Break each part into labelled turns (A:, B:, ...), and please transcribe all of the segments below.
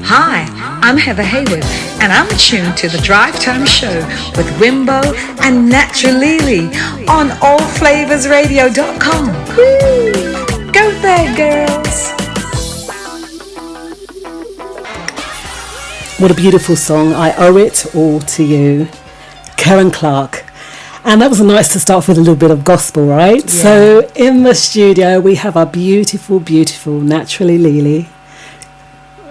A: Hi, I'm Heather Hayward, and I'm tuned to the Drive Time Show with Wimbo and Naturally on allflavasradio.com. Woo! Go there, girls.
B: What a beautiful song. I owe it all to you, Karen Clark. And that was nice to start with a little bit of gospel, right? Yeah. So in the studio, we have our beautiful, beautiful Naturally Lily.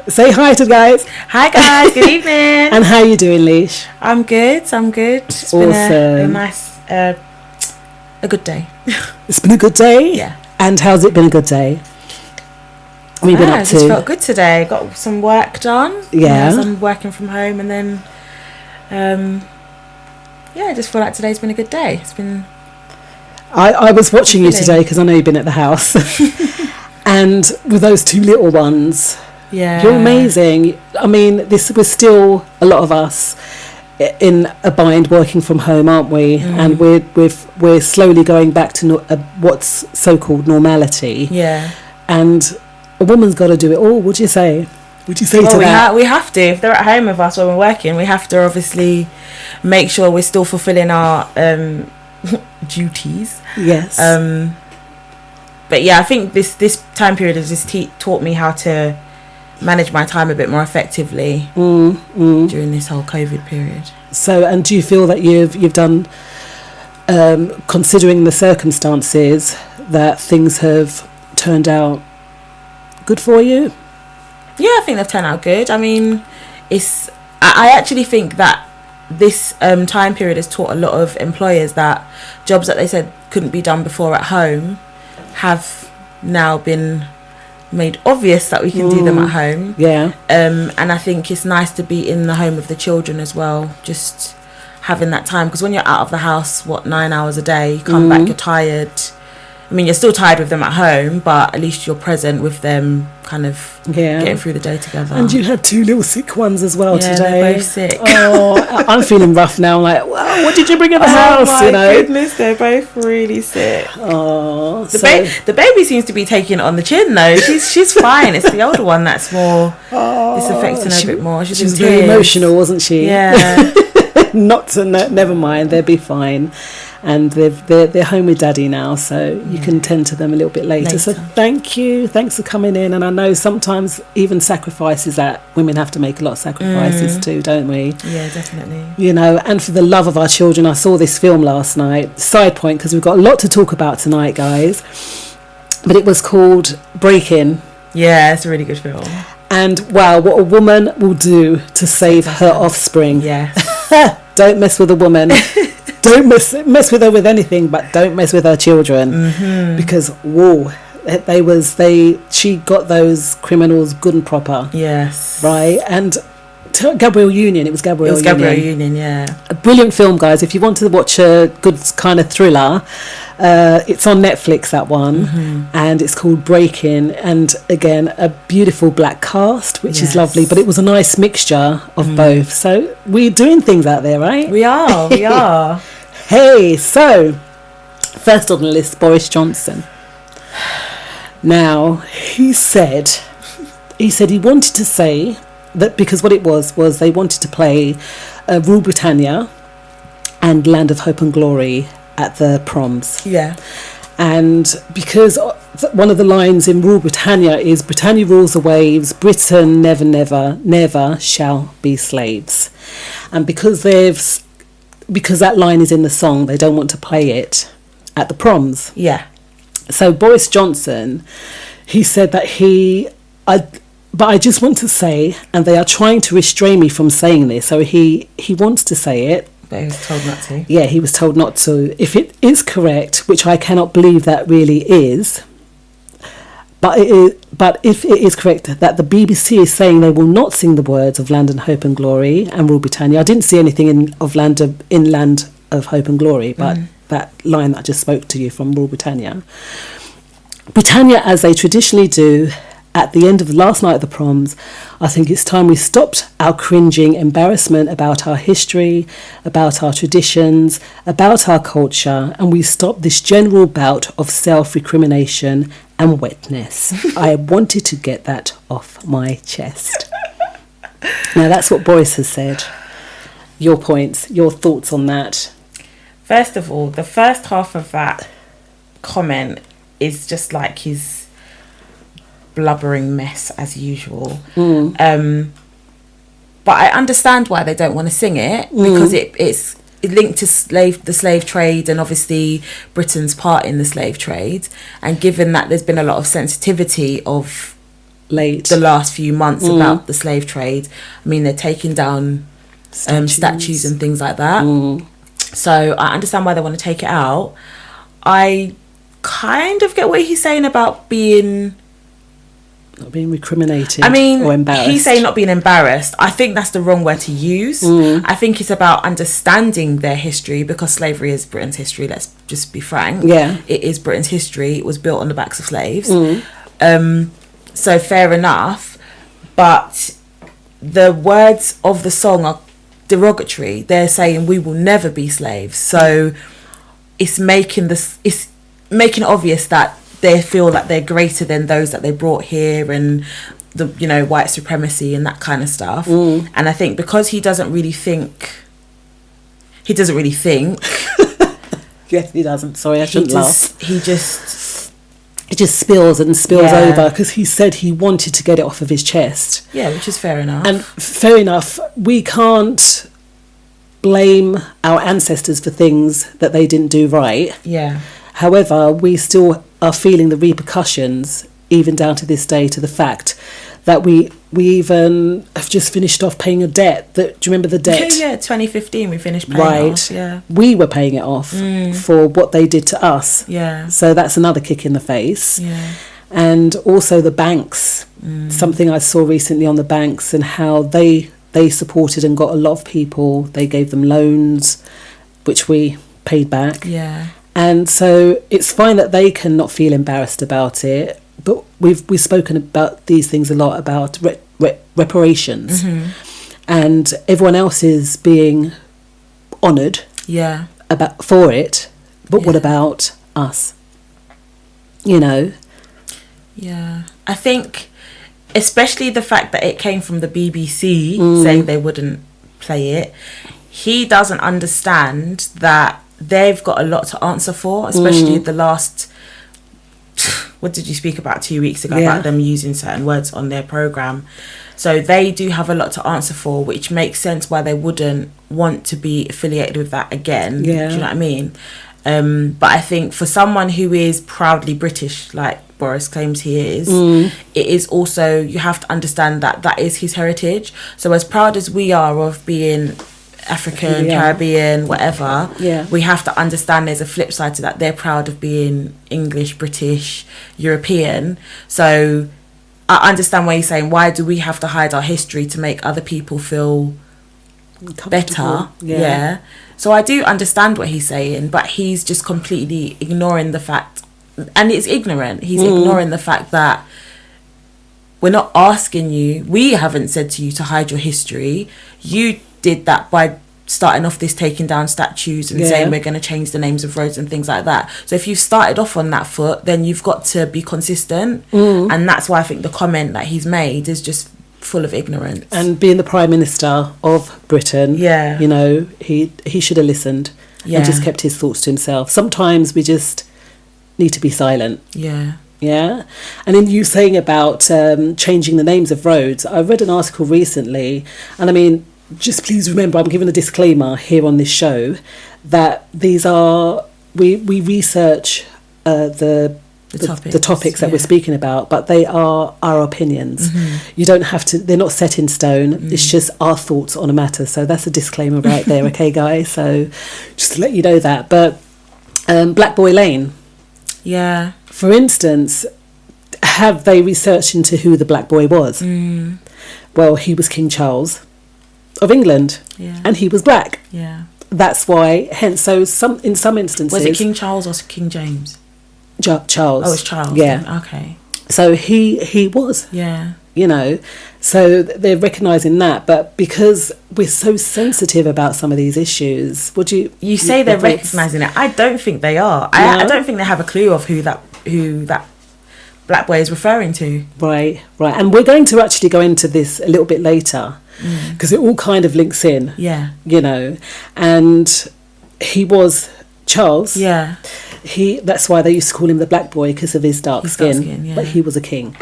B: Say hi to the guys.
C: Hi guys, good evening.
B: And how you doing, Leash?
C: I'm good. It's
B: awesome.
C: Been a nice, a good day.
B: It's been a good day?
C: Yeah.
B: And how's it been a good day? What have you been up to?
C: I just felt good today. Got some work done.
B: Yeah.
C: I'm working from home, and then, I just feel like today's been a good day. It's been.
B: I was watching you today because I know you've been at the house, and with those two little ones.
C: Yeah,
B: you're amazing. I mean, this was still a lot of us in a bind working from home, aren't we? And we're slowly going back to what's so-called normality.
C: Yeah,
B: and a woman's got to do it all. Would you say? Would you say to that?
C: We have to. If they're at home with us when we're working, we have to obviously make sure we're still fulfilling our duties.
B: Yes.
C: But yeah, I think this time period has just taught me how to manage my time a bit more effectively during this whole COVID period.
B: So, and do you feel that you've done, considering the circumstances, that things have turned out good for you?
C: Yeah, I think they've turned out good. I mean, I actually think that this time period has taught a lot of employers that jobs that they said couldn't be done before at home have now been made obvious that we can do them at home.
B: Yeah.
C: And I think it's nice to be in the home of the children as well, just having that time, because when you're out of the house 9 hours a day, you come back, you're tired. I mean, you're still tired with them at home, but at least you're present with them, kind of getting through the day together.
B: And you had two little sick ones as well today.
C: They're both sick.
B: Oh, I'm feeling rough now. I'm like, wow, what did you bring at the house?
C: Oh my goodness, they're both really sick.
B: Oh,
C: the baby seems to be taking it on the chin though. She's fine. It's the older one that's more. It's affecting her a bit more.
B: She was very emotional, wasn't she?
C: Yeah.
B: Never mind. They'll be fine. And they're home with Daddy now, so you can tend to them a little bit later. So thank you. Thanks for coming in. And I know sometimes even sacrifices that women have to make a lot of sacrifices too, don't we?
C: Yeah, definitely.
B: You know, and for the love of our children, I saw this film last night. Side point, because we've got a lot to talk about tonight, guys. But it was called Break-In.
C: Yeah, it's a really good film.
B: And wow, what a woman will do to save her offspring.
C: Yeah.
B: Don't mess with a woman. Don't mess with her with anything, but don't mess with her children, because she got those criminals good and proper.
C: Yes,
B: right. And Gabrielle Union, it was Gabrielle
C: Union, yeah.
B: A brilliant film, guys. If you want to watch a good kind of thriller, it's on Netflix, that one, and it's called Break-In. And again, a beautiful black cast, which is lovely, but it was a nice mixture of both. So we're doing things out there, right?
C: We are.
B: Hey, so first on the list, Boris Johnson. Now, he said he wanted to say that, because what it was they wanted to play Rule Britannia and Land of Hope and Glory at the proms.
C: Yeah.
B: And because one of the lines in Rule Britannia is, Britannia rules the waves, Britain never, never, never shall be slaves. And because that line is in the song, they don't want to play it at the proms.
C: Yeah.
B: So Boris Johnson, he said that but I just want to say, and they are trying to restrain me from saying this, so he wants to say it.
C: But he was told not to.
B: Yeah, he was told not to. If it is correct, which I cannot believe that really is, but if it is correct that the BBC is saying they will not sing the words of Land and Hope and Glory and Rule Britannia. I didn't see anything in Land of Hope and Glory, but that line that I just spoke to you from Rule Britannia. Britannia, as they traditionally do at the end of the last night of the proms, I think it's time we stopped our cringing embarrassment about our history, about our traditions, about our culture, and we stopped this general bout of self-recrimination and wetness. I wanted to get that off my chest. Now, that's what Boris has said. Your points, your thoughts on that?
C: First of all, the first half of that comment is just like his blubbering mess as usual. But I understand why they don't want to sing it, because it's linked to the slave trade, and obviously Britain's part in the slave trade. And given that there's been a lot of sensitivity of the last few months about the slave trade, I mean, they're taking down statues and things like that. So I understand why they want to take it out. I kind of get what he's saying about
B: not being recriminated,
C: I mean,
B: or embarrassed.
C: He's saying not being embarrassed. I think that's the wrong word to use. I think it's about understanding their history, because slavery is Britain's history. Let's just be frank.
B: Yeah,
C: it is Britain's history. It was built on the backs of slaves. So fair enough. But the words of the song are derogatory. They're saying we will never be slaves. So it's making it obvious that they feel that they're greater than those that they brought here, and the white supremacy and that kind of stuff. And I think because he doesn't really think. Yes,
B: he doesn't. Sorry, I shouldn't laugh.
C: He just
B: spills over, because he said he wanted to get it off of his chest.
C: Yeah, which is fair enough.
B: And fair enough, we can't blame our ancestors for things that they didn't do right.
C: Yeah.
B: However, we still are feeling the repercussions, even down to this day, to the fact that we even have just finished off paying a debt. Do you remember the debt?
C: Yeah, 2015 we finished paying it off. Yeah.
B: We were paying it off for what they did to us.
C: Yeah.
B: So that's another kick in the face.
C: Yeah.
B: And also the banks. Something I saw recently on the banks, and how they supported and got a lot of people. They gave them loans, which we paid back.
C: Yeah.
B: And so it's fine that they can not feel embarrassed about it, but we've spoken about these things a lot, about reparations, and everyone else is being honoured for it, but what about us? Yeah,
C: I think especially the fact that it came from the BBC saying they wouldn't play it, he doesn't understand that they've got a lot to answer for, especially the last, what did you speak about 2 weeks ago, about them using certain words on their programme. So they do have a lot to answer for, which makes sense why they wouldn't want to be affiliated with that again. Do you know what I mean? But I think for someone who is proudly British, like Boris claims he is, it is also, you have to understand that that is his heritage. So as proud as we are of being African, Caribbean, whatever, we have to understand there's a flip side to that. They're proud of being English, British, European. So I understand why he's saying, why do we have to hide our history to make other people feel better? So I do understand what he's saying, but he's just completely ignoring the fact, and it's ignorant. He's ignoring the fact that we're not asking you, we haven't said to you to hide your history. You did that by starting off this taking down statues and saying we're going to change the names of roads and things like that. So if you started off on that foot, then you've got to be consistent. And that's why I think the comment that he's made is just full of ignorance. And being the Prime Minister of Britain, he should have listened and just kept his thoughts to himself. Sometimes we just need to be silent. And then you saying about changing the names of roads, I read an article recently, and I mean, just please remember, I'm giving a disclaimer here on this show that these are, we research the topics that we're speaking about, but they are our opinions. You don't have to, they're not set in stone. It's just our thoughts on a matter. So that's a disclaimer right there, okay, guys? So just to let you know that. But Black Boy Lane, for instance, have they researched into who the Black Boy was? Well, he was King Charles of England, and he was black. That's why, hence, so in some instances, was it King Charles or King James? Charles. Oh, it's Charles. Okay. So he was. So they're recognising that, but because we're so sensitive about some of these issues, would you say they're recognising it? I don't think they are. I don't think they have a clue of who that Black Boy is referring to.
B: Right. And we're going to actually go into this a little bit later, because it all kind of links in.
C: Yeah.
B: You know, and he was Charles.
C: Yeah.
B: That's why they used to call him the Black Boy, because of his dark skin.
C: Yeah.
B: But he was a king.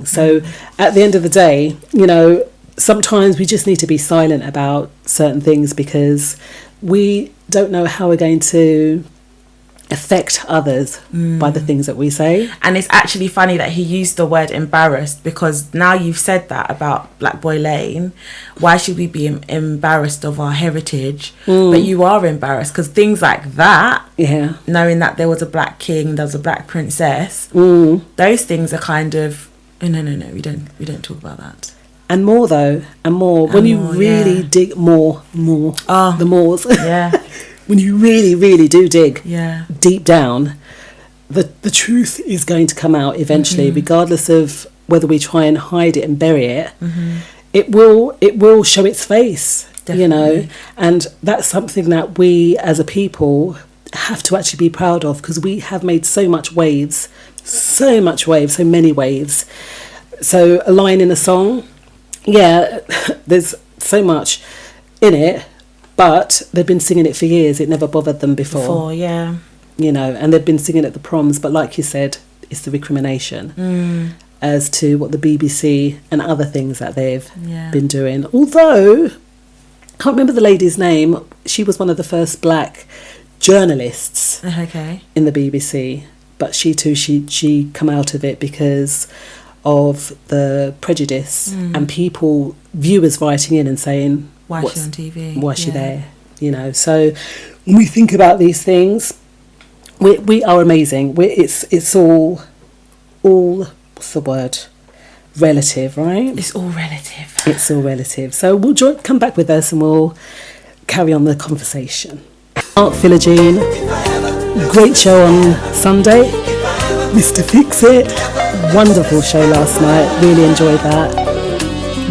B: So at the end of the day, you know, sometimes we just need to be silent about certain things, because we don't know how we're going to affect others by the things that we say.
C: And it's actually funny that he used the word embarrassed, because now you've said that about Black Boy Lane, why should we be embarrassed of our heritage? But you are embarrassed because things like that, knowing that there was a black king, there was a black princess, those things are kind of no, we don't talk about that.
B: And more when you really dig the mores. When you really, really do dig deep down, the truth is going to come out eventually, regardless of whether we try and hide it and bury it. It will show its face. Definitely. You know, and that's something that we as a people have to actually be proud of, because we have made so many waves. So a line in a song, there's so much in it. But they've been singing it for years. It never bothered them before. You know, and they've been singing at the proms. But like you said, it's the recrimination as to what the BBC and other things that they've been doing. Although, I can't remember the lady's name. She was one of the first black journalists in the BBC. But she too, she come out of it because of the prejudice and viewers writing in and saying,
C: why is she on TV?
B: Why is she there? You know, so when we think about these things, we are amazing. It's all what's the word? Relative, right?
C: It's all relative.
B: It's all relative. So we'll come back with us and we'll carry on the conversation. Mark Philogene, great show on Sunday. Mr. Fix It, wonderful show last night. Really enjoyed that.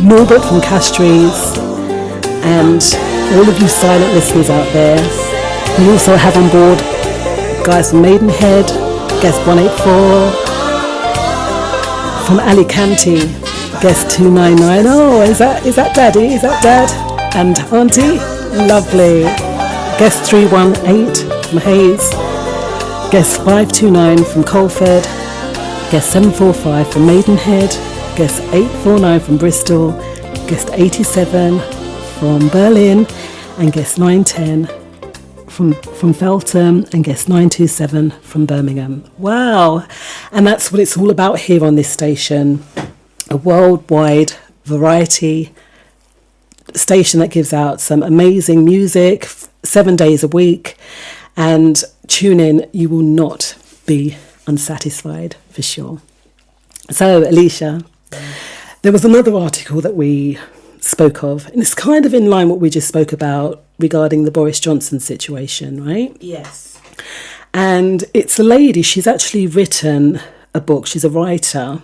B: Norbert from Castries. And all of you silent listeners out there. We also have on board guys from Maidenhead, guest 184, from Alicante, guest 299. Oh, is that Daddy? Is that Dad? And Auntie? Lovely. Guest 318 from Hayes, guest 529 from Colford, guest 745 from Maidenhead, guest 849 from Bristol, guest 87 from Berlin, and guest 910 from Feltham, and guest 927 from Birmingham. Wow. And that's what it's all about here on this station, a worldwide variety station that gives out some amazing music 7 days a week, and tune in, you will not be unsatisfied for sure. So Alicia, there was another article that we spoke of, and it's kind of in line what we just spoke about regarding the Boris Johnson situation, right?
C: Yes.
B: And it's a lady, she's actually written a book, she's a writer.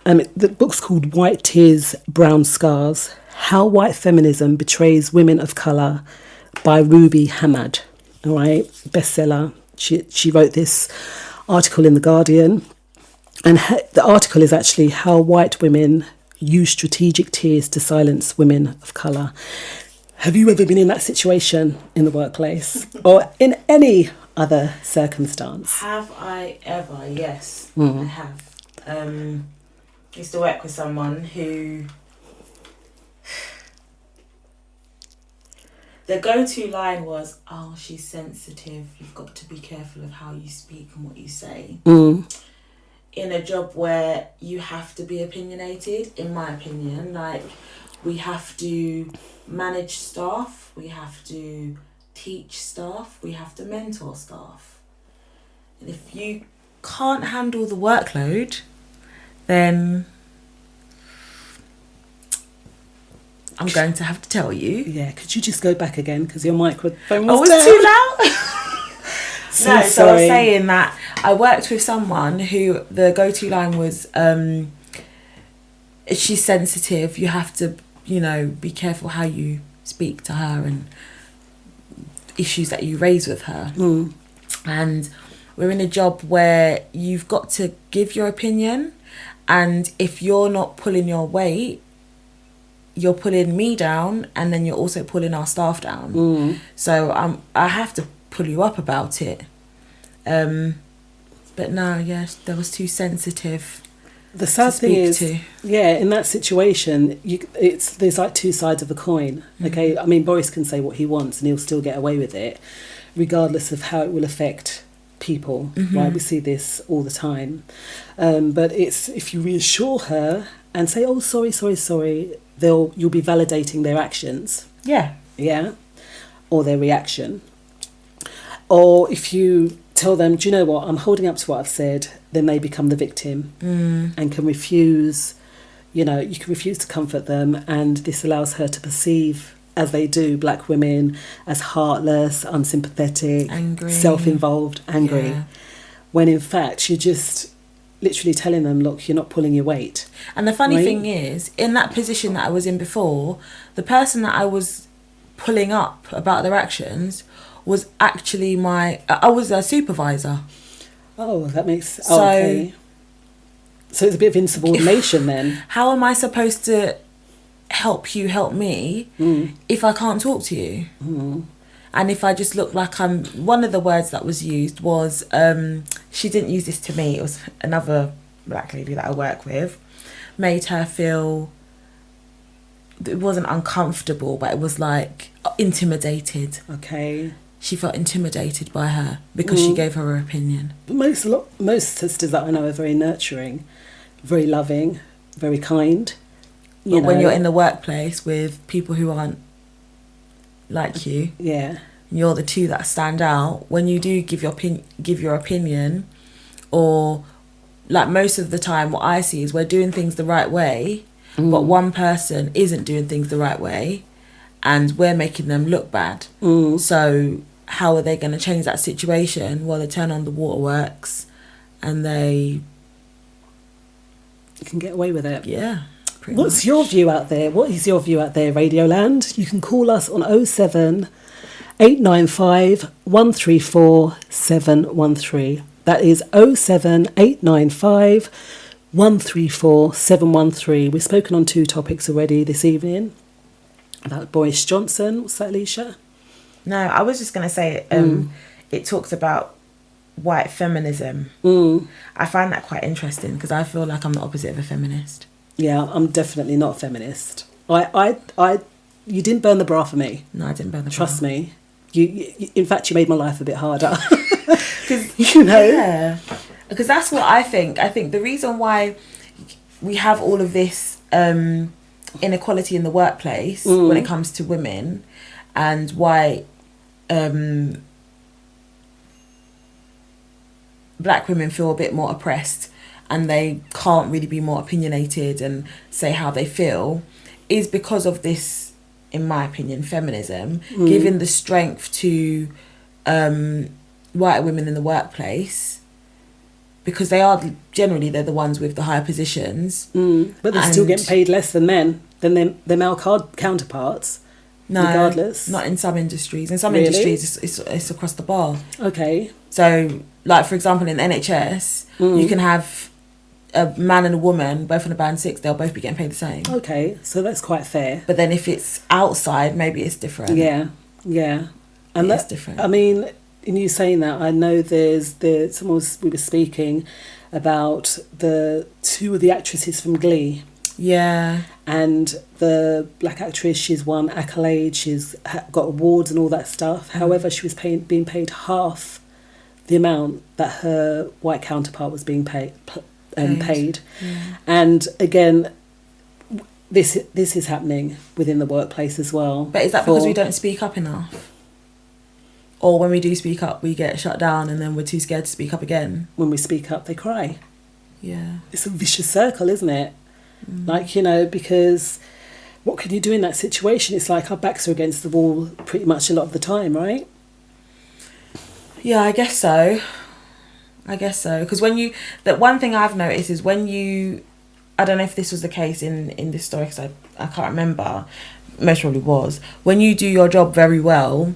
B: The book's called White Tears, Brown Scars, How White Feminism Betrays Women of Colour, by Ruby Hamad. All right, bestseller. She wrote this article in The Guardian, and the article is actually How White Women Use Strategic Tears to Silence Women of Colour. Have you ever been in that situation in the workplace or in any other circumstance?
C: Have I ever? Yes, I have. Used to work with someone who the go-to line was, "Oh, she's sensitive. You've got to be careful of how you speak and what you say." In a job where you have to be opinionated, in my opinion, like we have to manage staff, we have to teach staff, we have to mentor staff. And if you can't handle the workload, then I'm going to have to tell you.
B: Yeah, could you just go back again, because your microphone was
C: down.
B: too
C: loud? So I was saying that I worked with someone who the go-to line was, she's sensitive, you have to, be careful how you speak to her and issues that you raise with her. And we're in a job where you've got to give your opinion, and if you're not pulling your weight, you're pulling me down, and then you're also pulling our staff down. So I have to pull you up about it. But no, yes, that was too sensitive.
B: The sad thing is, in that situation, there's like two sides of a coin. Okay, I mean, Boris can say what he wants and he'll still get away with it, regardless of how it will affect people. Right, we see this all the time. But it's if you reassure her and say, "Oh, sorry," you'll be validating their actions. Yeah, or their reaction. Or if you tell them, do you know what, I'm holding up to what I've said, then they become the victim and can refuse, you can refuse to comfort them, and this allows her to perceive, as they do, black women as heartless, unsympathetic,
C: angry,
B: self-involved, angry, when in fact you're just literally telling them, look, you're not pulling your weight.
C: And the funny thing is, in that position that I was in before, the person that I was pulling up about their actions was actually I was a supervisor.
B: Oh, that makes... okay. So it's a bit of insubordination then.
C: How am I supposed to help you help me if I can't talk to you? And if I just look like I'm... One of the words that was used was... she didn't use this to me. It was another black lady that I work with. Made her feel... It wasn't uncomfortable, but it was like intimidated.
B: Okay.
C: She felt intimidated by her because she gave her opinion.
B: But most sisters that I know are very nurturing, very loving, very kind.
C: But when you're in the workplace with people who aren't like you, you're the two that stand out. When you do give your opinion, or like most of the time, what I see is we're doing things the right way, but one person isn't doing things the right way, and we're making them look bad. So how are they going to change that situation? Well, they turn on the waterworks and they
B: can get away with it.
C: Yeah.
B: What's your view out there? What is your view out there, Radioland? You can call us on 07 895 134 713. That is 07 895 134 713. We've spoken on 2 topics already this evening. About Boris Johnson. What's that, Alicia?
C: No, I was just going to say it talks about white feminism. I find that quite interesting because I feel like I'm the opposite of a feminist.
B: Yeah, I'm definitely not a feminist. You didn't burn the bra for me.
C: No, I didn't burn the bra.
B: Trust me. You in fact, you made my life a bit harder.
C: Because yeah, because that's what I think. I think the reason why we have all of this inequality in the workplace when it comes to women, and why black women feel a bit more oppressed and they can't really be more opinionated and say how they feel, is because of this, in my opinion, feminism, giving the strength to white women in the workplace, because they're the ones with the higher positions.
B: But they're still getting paid less than men, than their male counterparts.
C: No,
B: regardless.
C: Not in some industries. In some industries, it's across the bar.
B: Okay.
C: So, like, for example, in NHS, you can have a man and a woman, both on a band 6, they'll both be getting paid the same.
B: Okay, so that's quite fair.
C: But then if it's outside, maybe it's different.
B: Yeah. And
C: that's different.
B: I mean, in you saying that, I know we were speaking about the 2 of the actresses from Glee.
C: Yeah.
B: And the black actress, she's won accolades, she's got awards and all that stuff. However, she was being paid half the amount that her white counterpart was being paid. Yeah. And again, this is happening within the workplace as well.
C: But is that because we don't speak up enough? Or when we do speak up, we get shut down and then we're too scared to speak up again?
B: When we speak up, they cry.
C: Yeah.
B: It's a vicious circle, isn't it? Like, because what can you do in that situation? It's like our backs are against the wall pretty much a lot of the time, right?
C: Yeah, I guess so. Because that one thing I've noticed is when you, I don't know if this was the case in this story, because I can't remember, most probably was, when you do your job very well,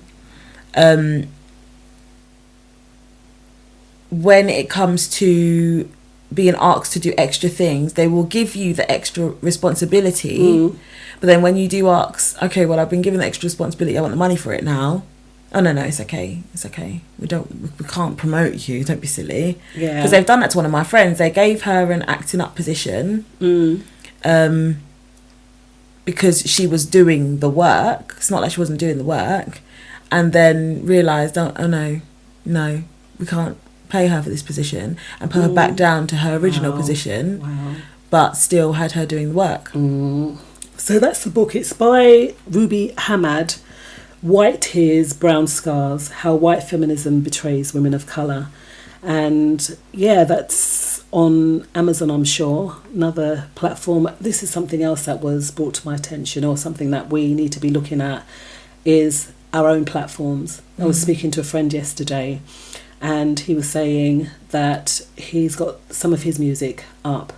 C: when it comes to being asked to do extra things, they will give you the extra responsibility. But then when you do ask, okay, well, I've been given the extra responsibility, I want the money for it now. Oh, no, it's okay. We can't promote you. Don't be silly.
B: Yeah.
C: Because they've done that to one of my friends. They gave her an acting up position because she was doing the work. It's not like she wasn't doing the work. And then realised, oh, no, we can't pay her for this position, and put her back down to her original position, but still had her doing the work.
B: So that's the book. It's by Ruby Hamad, White Tears, Brown Scars, How White Feminism Betrays Women of Colour. And yeah, that's on Amazon, I'm sure, another platform. This is something else that was brought to my attention, or something that we need to be looking at, is our own platforms. I was speaking to a friend yesterday, and he was saying that he's got some of his music up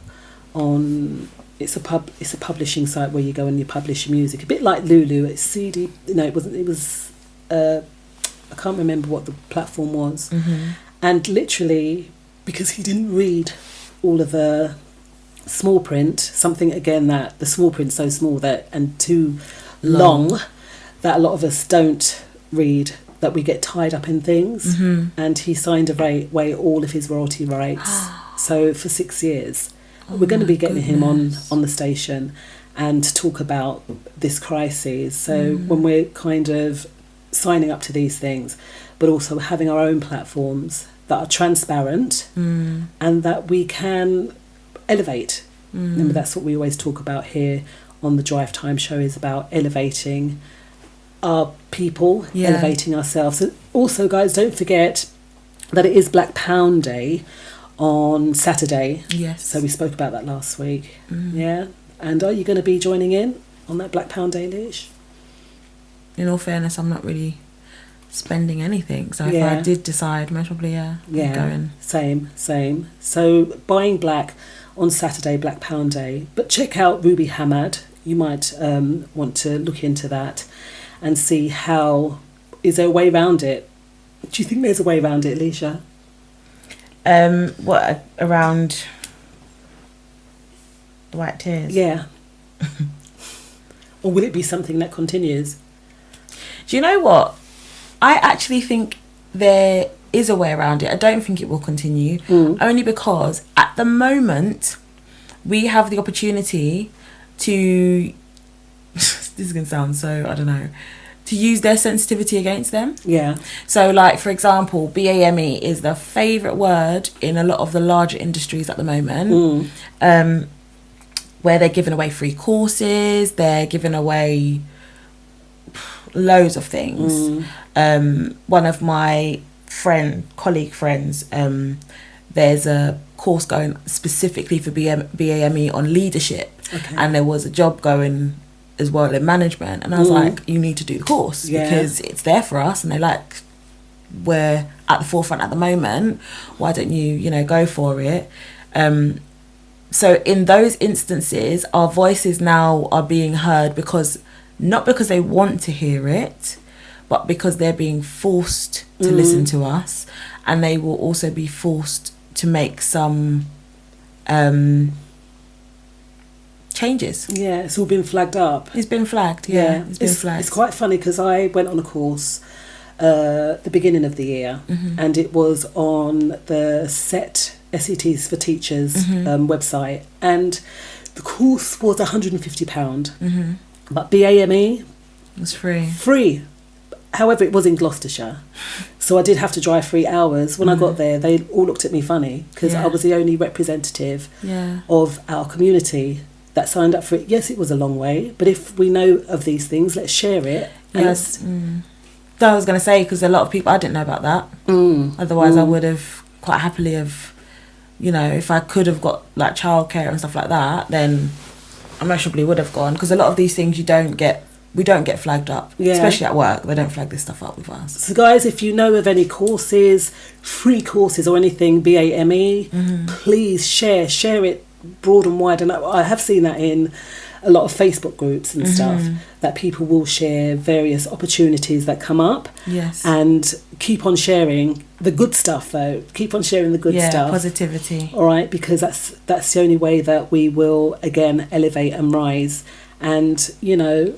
B: on... It's a publishing site where you go and you publish your music, a bit like Lulu. It's CD. No, it wasn't. It was I can't remember what the platform was. And literally, because he didn't read all of the small print, something again that the small print's so small that and too long that a lot of us don't read, that we get tied up in things. And he signed away all of his royalty rights. So for 6 years. We're going to be getting him on the station and talk about this crisis. So when we're kind of signing up to these things, but also having our own platforms that are transparent and that we can elevate. Remember, that's what we always talk about here on the Drive Time Show, is about elevating our people, elevating ourselves. And also, guys, don't forget that it is Black Pound Day on Saturday.
C: Yes.
B: So we spoke about that last week. Yeah. And are you going to be joining in on that Black Pound Day, Lish?
C: In all fairness, I'm not really spending anything. So if I did decide, most probably, I'd go in. Same.
B: So buying black on Saturday, Black Pound Day. But check out Ruby Hamad. You might want to look into that and see how... Is there a way around it? Do you think there's a way around it, Alicia?
C: What, around the White Tears?
B: Yeah. Or will it be something that continues?
C: Do you know what? I actually think there is a way around it. I don't think it will continue, only because at the moment we have the opportunity to... this is going to sound so, I don't know... to use their sensitivity against them.
B: Yeah.
C: So, like, for example, BAME is the favourite word in a lot of the larger industries at the moment, where they're giving away free courses, they're giving away loads of things. One of my colleague friends, there's a course going specifically for BAME on leadership, and there was a job going as well in management, and I was like, you need to do the course because it's there for us, and we're at the forefront at the moment, why don't you go for it? So in those instances, our voices now are being heard, because not because they want to hear it, but because they're being forced to listen to us, and they will also be forced to make some changes.
B: Yeah, it's all been flagged up.
C: It's been flagged, it's been flagged.
B: It's quite funny, because I went on a course the beginning of the year, and it was on the SETs for Teachers website, and the course was £150, but BAME
C: was free.
B: However, it was in Gloucestershire, so I did have to drive 3 hours. When I got there, they all looked at me funny, because I was the only representative of our community that signed up for it. Yes, it was a long way, but if we know of these things, let's share it.
C: Yes. I was going to say, because a lot of people, I didn't know about that. Otherwise, I would have quite happily have, if I could have got like childcare and stuff like that, then I most probably would have gone, because a lot of these things we don't get flagged up, especially at work. They don't flag this stuff up with us.
B: So guys, if you know of any courses, free courses or anything, BAME, please share it broad and wide. And I have seen that in a lot of Facebook groups and stuff that people will share various opportunities that come up.
C: Yes.
B: And keep on sharing the good stuff, though. Keep on sharing the good stuff.
C: Positivity.
B: All right, because that's the only way that we will again elevate and rise. And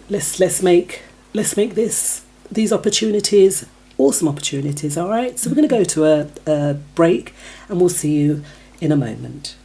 B: let's make these opportunities awesome opportunities. All right. So we're going to go to a break, and we'll see you in a moment.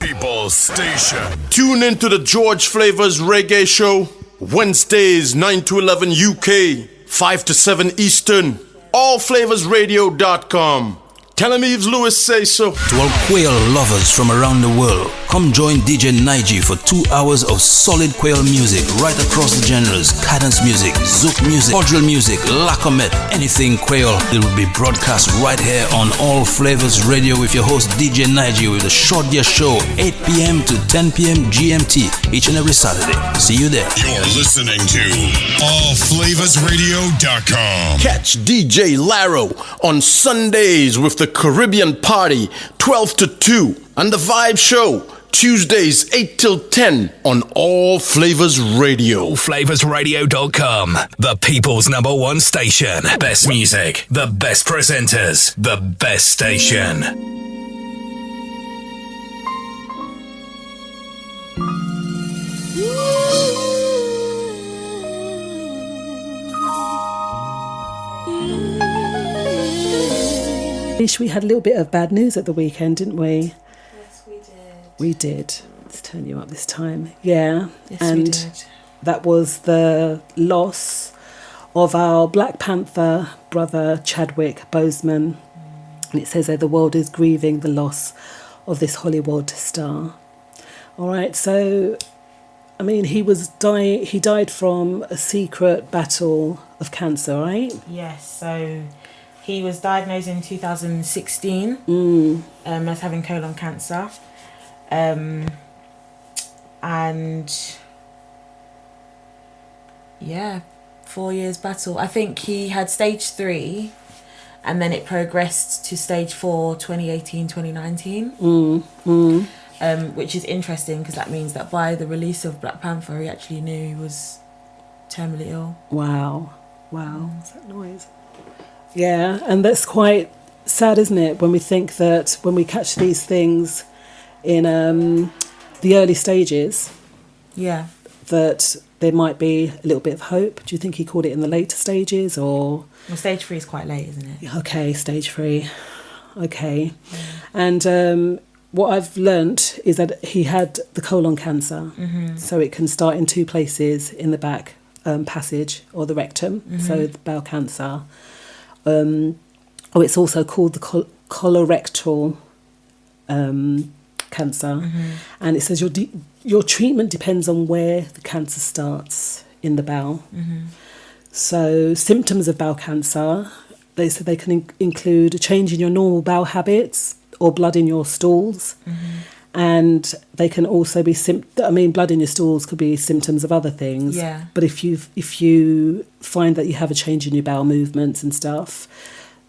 D: People's Station. Tune into the George Flavors Reggae Show, Wednesdays 9 to 11 UK, 5 to 7 Eastern, allflavasradio.com. Tell him Eves Lewis say so.
E: To all quail lovers from around the world, come join DJ Nige for 2 hours of solid quail music right across the genres: cadence music, zouk music, cordial music, lacomet, anything quail. It will be broadcast right here on All Flavors Radio with your host DJ Nige with a short year show, 8 p.m. to 10 p.m. GMT each and every Saturday. See you there.
F: You're listening to allflavasradio.com.
D: Catch DJ Laro on Sundays with the Caribbean Party, 12 to 2, and the Vibe Show, Tuesdays 8 till 10 on All Flavors Radio.
F: Allflavasradio.com, the people's #1 station. Best music, the best presenters, the best station.
B: We had a little bit of bad news at the weekend, didn't we?
C: Yes, we did.
B: We did. Let's turn you up this time. Yeah.
C: Yes,
B: and
C: we did.
B: That was the loss of our Black Panther brother Chadwick Boseman. And it says there the world is grieving the loss of this Hollywood star. All right, so I mean he died from a secret battle of cancer, right?
C: Yes, so he was diagnosed in 2016 as having colon cancer. And 4 years battle. I think he had stage 3 and then it progressed to stage 4 2018 2019, which is interesting because that means that by the release of Black Panther he actually knew he was terminally ill.
B: Wow, what's that noise? Yeah, and that's quite sad, isn't it, when we think that when we catch these things in the early stages, that there might be a little bit of hope. Do you think he caught it in the later stages, or?
C: Well, stage 3 is quite late, isn't it?
B: Okay, stage 3. Okay. And what I've learnt is that he had the colon cancer, so it can start in 2 places in the back passage or the rectum, so the bowel cancer. It's also called the colorectal cancer, and it says your treatment depends on where the cancer starts in the bowel. So symptoms of bowel cancer, they said they can include a change in your normal bowel habits or blood in your stools, and they can also be blood in your stools could be symptoms of other things.
C: Yeah.
B: But if you find that you have a change in your bowel movements and stuff,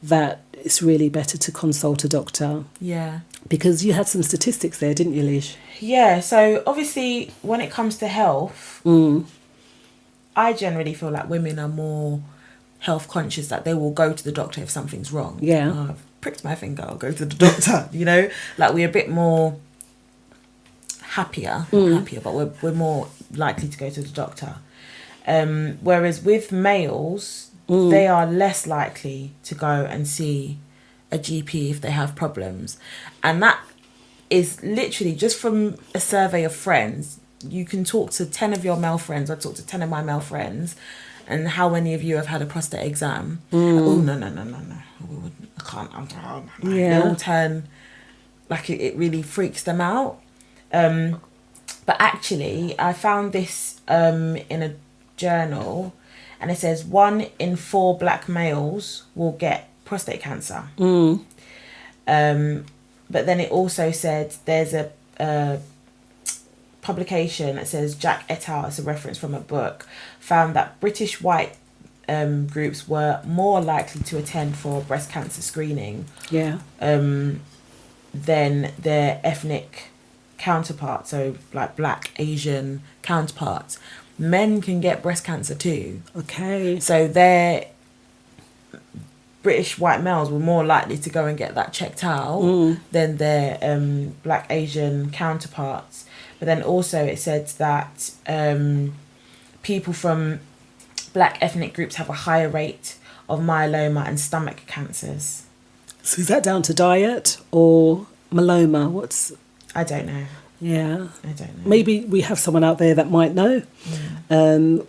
B: that it's really better to consult a doctor.
C: Yeah.
B: Because you had some statistics there, didn't you, Lish?
C: Yeah, so obviously when it comes to health, I generally feel like women are more health conscious, that they will go to the doctor if something's wrong.
B: Yeah.
C: Oh, I've pricked my finger, I'll go to the doctor, Like we're a bit more happier, not happier, but we're more likely to go to the doctor. Whereas with males, they are less likely to go and see a GP if they have problems. And that is literally just from a survey of friends. You can talk to 10 of your male friends. I talked to 10 of my male friends. And how many of you have had a prostate exam? Oh, no. I can't. They all turn, like it really freaks them out. But actually, I found this in a journal, and it says 1 in 4 black males will get prostate cancer. But then it also said there's a publication that says Jack et al., it's a reference from a book, found that British white groups were more likely to attend for breast cancer screening than their ethnic counterparts, so like black, Asian counterparts, men can get breast cancer too.
B: Okay.
C: So their British white males were more likely to go and get that checked out than their black Asian counterparts. But then also it said that people from black ethnic groups have a higher rate of myeloma and stomach cancers.
B: So is that down to diet or myeloma?
C: I don't know.
B: Yeah.
C: I don't know.
B: Maybe we have someone out there that might know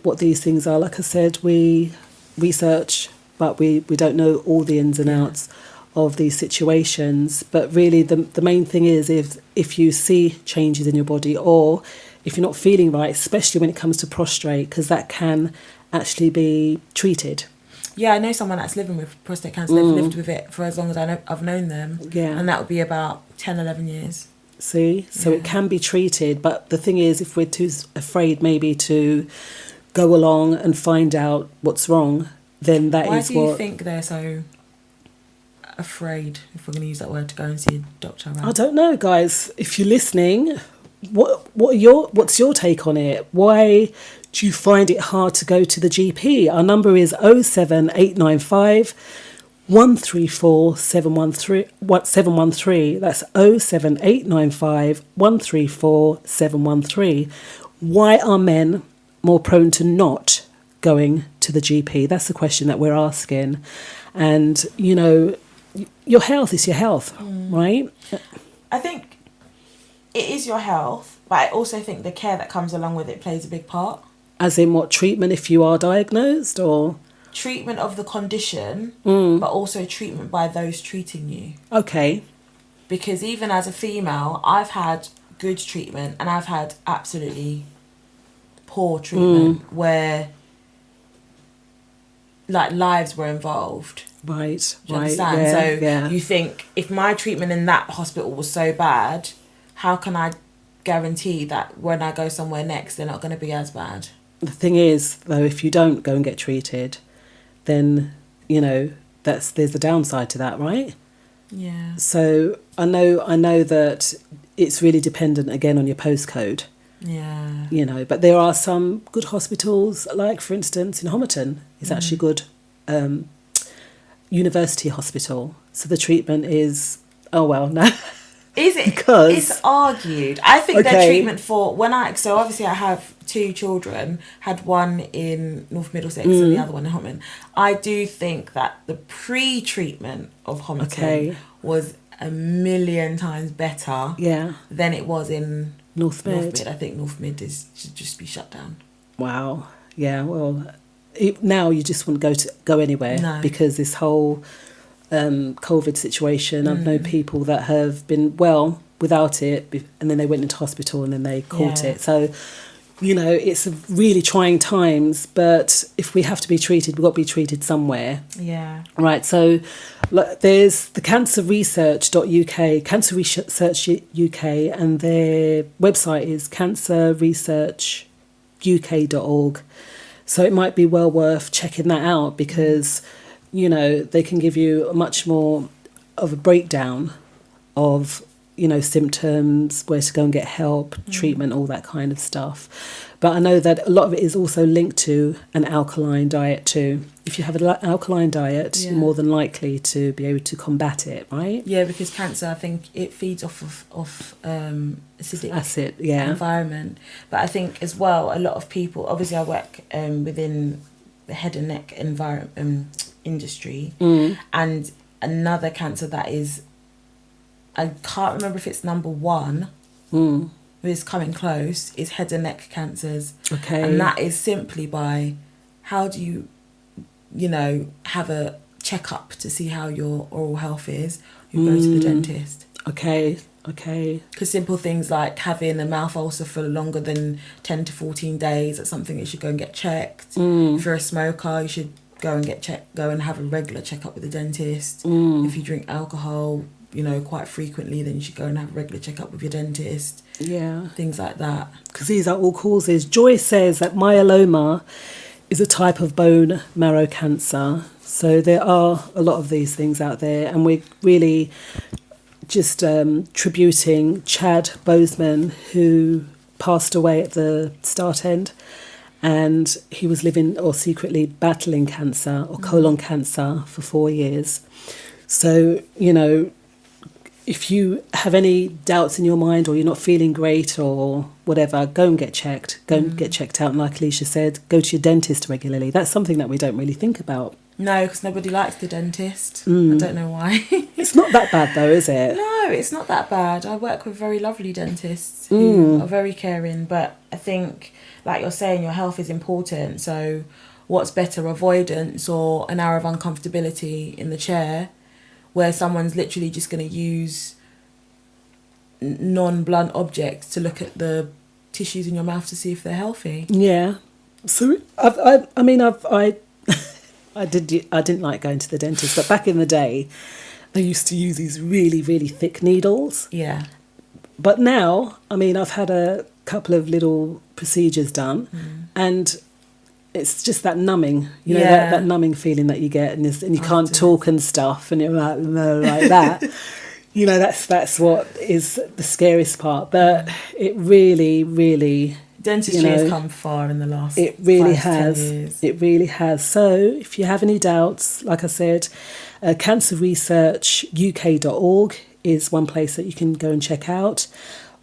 B: what these things are. Like I said, we research, but we don't know all the ins and outs of these situations. But really the main thing is if you see changes in your body, or if you're not feeling right, especially when it comes to prostrate, because that can actually be treated.
C: Yeah, I know someone that's living with prostate cancer. They've lived with it for as long as I've known them.
B: Yeah.
C: And that would be about 10, 11 years.
B: See? So it can be treated. But the thing is, if we're too afraid maybe to go along and find out what's wrong, then that
C: Why
B: is
C: do you think they're so afraid, if we're going to use that word, to go and see a doctor? Right?
B: I don't know, guys. If you're listening, what's your take on it? Why do you find it hard to go to the GP? Our number is 07895 134 713. That's 07895 134 713. Why are men more prone to not going to the GP? That's the question that we're asking. And, you know, your health is your health, right?
C: I think it is your health, but I also think the care that comes along with it plays a big part.
B: As in what, treatment if you are diagnosed, or?
C: Treatment of the condition, but also treatment by those treating you.
B: Okay.
C: Because even as a female, I've had good treatment and I've had absolutely poor treatment where like lives were involved.
B: Right,
C: Do you
B: right.
C: understand?
B: Yeah,
C: You think, if my treatment in that hospital was so bad, how can I guarantee that when I go somewhere next, they're not going to be as bad?
B: The thing is, though, if you don't go and get treated, then, you know, there's the downside to that, right?
C: Yeah.
B: So I know that it's really dependent, again, on your postcode.
C: Yeah.
B: You know, but there are some good hospitals, like, for instance, in Homerton, it's actually good university hospital. So the treatment is, no.
C: Is it?
B: Because
C: it's argued. I think their treatment for so obviously I have 2 children, had one in North Middlesex and the other one in Homerton. I do think that the pre-treatment of Homerton was a million times better than it was in North Mid. I think North Mid should just be shut down.
B: Wow. Yeah, well, now you just wouldn't go anywhere because this whole COVID situation. I've known people that have been well without it, and then they went into hospital and then they caught it. So, you know, it's really trying times, but if we have to be treated, we've got to be treated somewhere.
C: Yeah. Right,
B: so there's the cancerresearch.uk, Cancer Research UK, and their website is cancerresearchuk.org. So it might be well worth checking that out because, you know, they can give you much more of a breakdown of, you know, symptoms, where to go and get help, treatment, all that kind of stuff. But I know that a lot of it is also linked to an alkaline diet too. If you have an alkaline diet, you're more than likely to be able to combat it, right?
C: Yeah, because cancer, I think it feeds off of acidic
B: acid,
C: environment. But I think as well, a lot of people, obviously I work within the head and neck industry, and another cancer that is, I can't remember if it's number 1, it's coming close, is head and neck cancers.
B: Okay.
C: And that is simply by, how do you, you know, have a checkup to see how your oral health is? You go to the dentist.
B: Okay.
C: Because simple things like having a mouth ulcer for longer than 10 to 14 days, that's something you should go and get checked. If you're a smoker, you should go and get checked, go and have a regular checkup with the dentist. If you drink alcohol, you know, quite frequently, then you should go and have a regular checkup with your dentist. Yeah. Things like that.
B: Because these are all causes. Joy says that myeloma is a type of bone marrow cancer. So there are a lot of these things out there, and we're really just tributing Chad Boseman, who passed away at the start end, and he was living or secretly battling cancer or colon cancer for 4 years. So, you know, if you have any doubts in your mind or you're not feeling great or whatever, go and get checked. Go and get checked out. And like Alicia said, go to your dentist regularly. That's something that we don't really think about.
C: No, because nobody likes the dentist. I don't know why.
B: It's not that bad though, is it?
C: No, it's not that bad. I work with very lovely dentists who are very caring, but I think, like you're saying, your health is important. So what's better, avoidance or an hour of uncomfortability in the chair where someone's literally just going to use non-blunt objects to look at the tissues in your mouth to see if they're healthy?
B: Yeah. So I didn't like going to the dentist, but back in the day, I used to use these really, really thick needles.
C: Yeah.
B: But now, I mean, I've had a couple of little procedures done, and it's just that numbing, you know, that numbing feeling that you get, and you can't talk and stuff, and you're like, no, like that. You know, that's what is the scariest part. But it really, really...
C: Dentistry has come far in the last
B: It really
C: 5 to 10
B: has.
C: years.
B: It really has. So if you have any doubts, like I said, cancerresearchuk.org is one place that you can go and check out,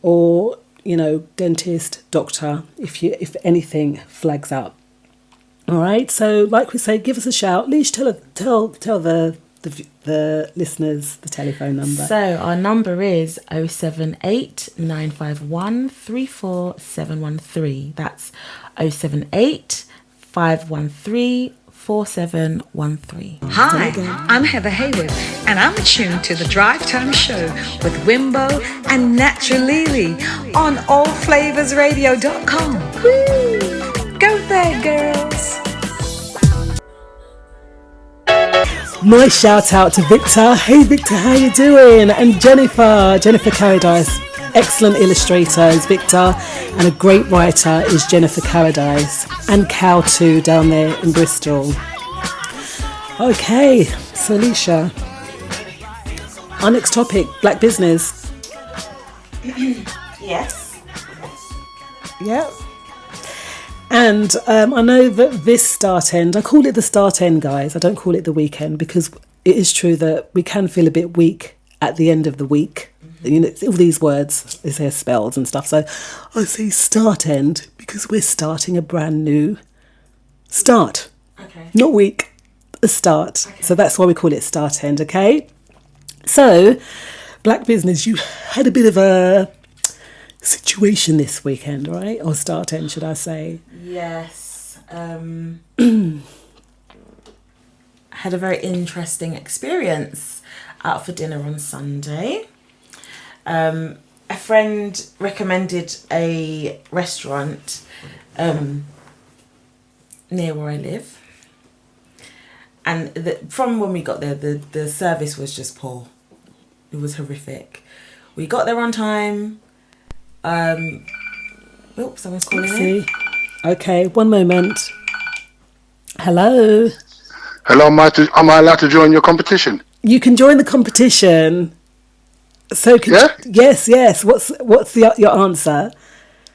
B: or, you know, dentist, doctor, if anything flags up. All right. So like we say, give us a shout. Leash, tell the listeners the telephone number.
C: So our number is 078 951 34713. That's 078 513 4713.
A: Hi, I'm Heather Haywood, and I'm tuned to the Drive Time Show with Wimbo and NatashaJohn-Baptiste on allflavasradio.com. Woo! Go there, girls.
B: My shout out to Victor. Hey Victor, how you doing? And Jennifer Carradine. Excellent illustrator is Victor, and a great writer is Jennifer Carradine, and Cal too down there in Bristol. Okay, so Alicia, our next topic, black business.
C: Yes.
B: Yep. And I know that this start end, I call it the start end, guys. I don't call it the weekend, because it is true that we can feel a bit weak at the end of the week. You know, all these words, they say spells and stuff. So I say start end because we're starting a brand new start.
C: Okay.
B: Not week, a start. Okay. So that's why we call it start end, okay? So, black business, you had a bit of a situation this weekend, right? Or start end, should I say?
C: Yes. Had a very interesting experience out for dinner on Sunday. A friend recommended a restaurant near where I live, and from when we got there, the service was just poor. It was horrific. We got there on time. Someone's calling in.
B: Okay, one moment. Hello.
G: Hello, am I allowed to join your competition?
B: You can join the competition. So yes. What's your answer?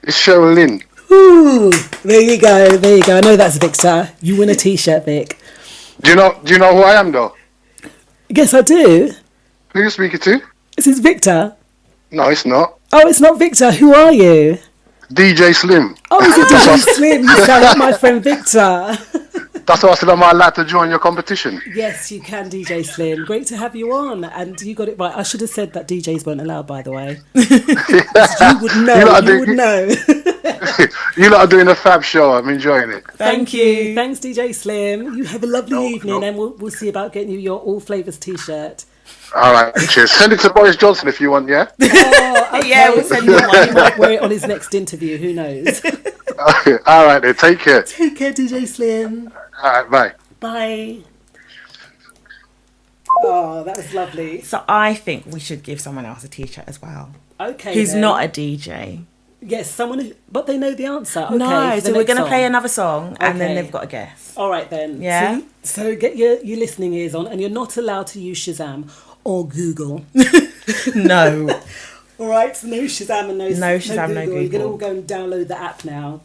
G: It's Cheryl Lynn.
B: Ooh, there you go. I know that's Victor. You win a T-shirt, Vic.
G: Do you know who I am though?
B: Yes, I do.
G: Who are you speaking to?
B: This is Victor.
G: No, it's not.
B: Oh, it's not Victor. Who are you?
G: DJ Slim.
B: Oh, is it DJ Slim? You sound like my friend Victor.
G: That's why I said, am I allowed to join your competition?
B: Yes, you can, DJ Slim. Great to have you on. And you got it right. I should have said that DJs weren't allowed, by the way. You would know. You would know.
G: You lot are doing a fab show. I'm enjoying it.
B: Thank you. Thanks, DJ Slim. You have a lovely evening, and we'll see about getting you your All Flavas T-shirt.
G: All right, cheers. Send it to Boris Johnson if you want, yeah?
B: Oh, okay. Yeah, we'll send you one. He might wear it on his next interview. Who knows?
G: All right, then. Take care.
B: Take care, DJ Slim.
G: All right, bye.
B: Bye. Oh, that was lovely.
C: So I think we should give someone else a T-shirt as well.
B: Okay.
C: Who's
B: then.
C: not a DJ.
B: Yes, someone but they know the answer. Okay,
C: no, so we're going to play another song, and then they've got to guess.
B: All right, then. So get your listening ears on, and you're not allowed to use Shazam or Google.
C: No.
B: All right, so no Shazam and no
C: Shazam, no Google.
B: You're going to all go and download the app now.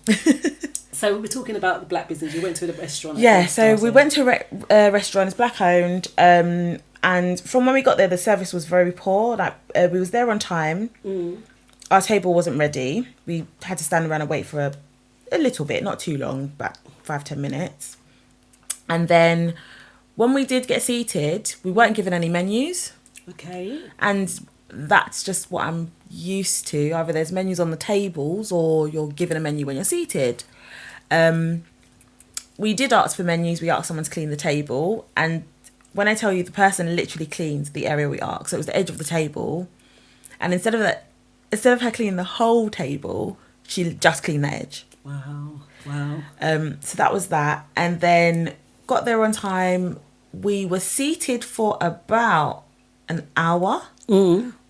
B: So we're talking about the black business. You went to the restaurant.
C: Yeah, so we went to a restaurant. It's black owned. And from when we got there, the service was very poor. Like we was there on time. Our table wasn't ready. We had to stand around and wait for a little bit, not too long, about 5-10 minutes. And then when we did get seated, we weren't given any menus.
B: Okay.
C: And that's just what I'm used to. Either there's menus on the tables or you're given a menu when you're seated. We did ask for menus. We asked someone to clean the table. And when I tell you, the person literally cleaned the area we asked. So it was the edge of the table. And instead of her cleaning the whole table, she just cleaned the edge.
B: Wow.
C: So that was that. And then got there on time. We were seated for about an hour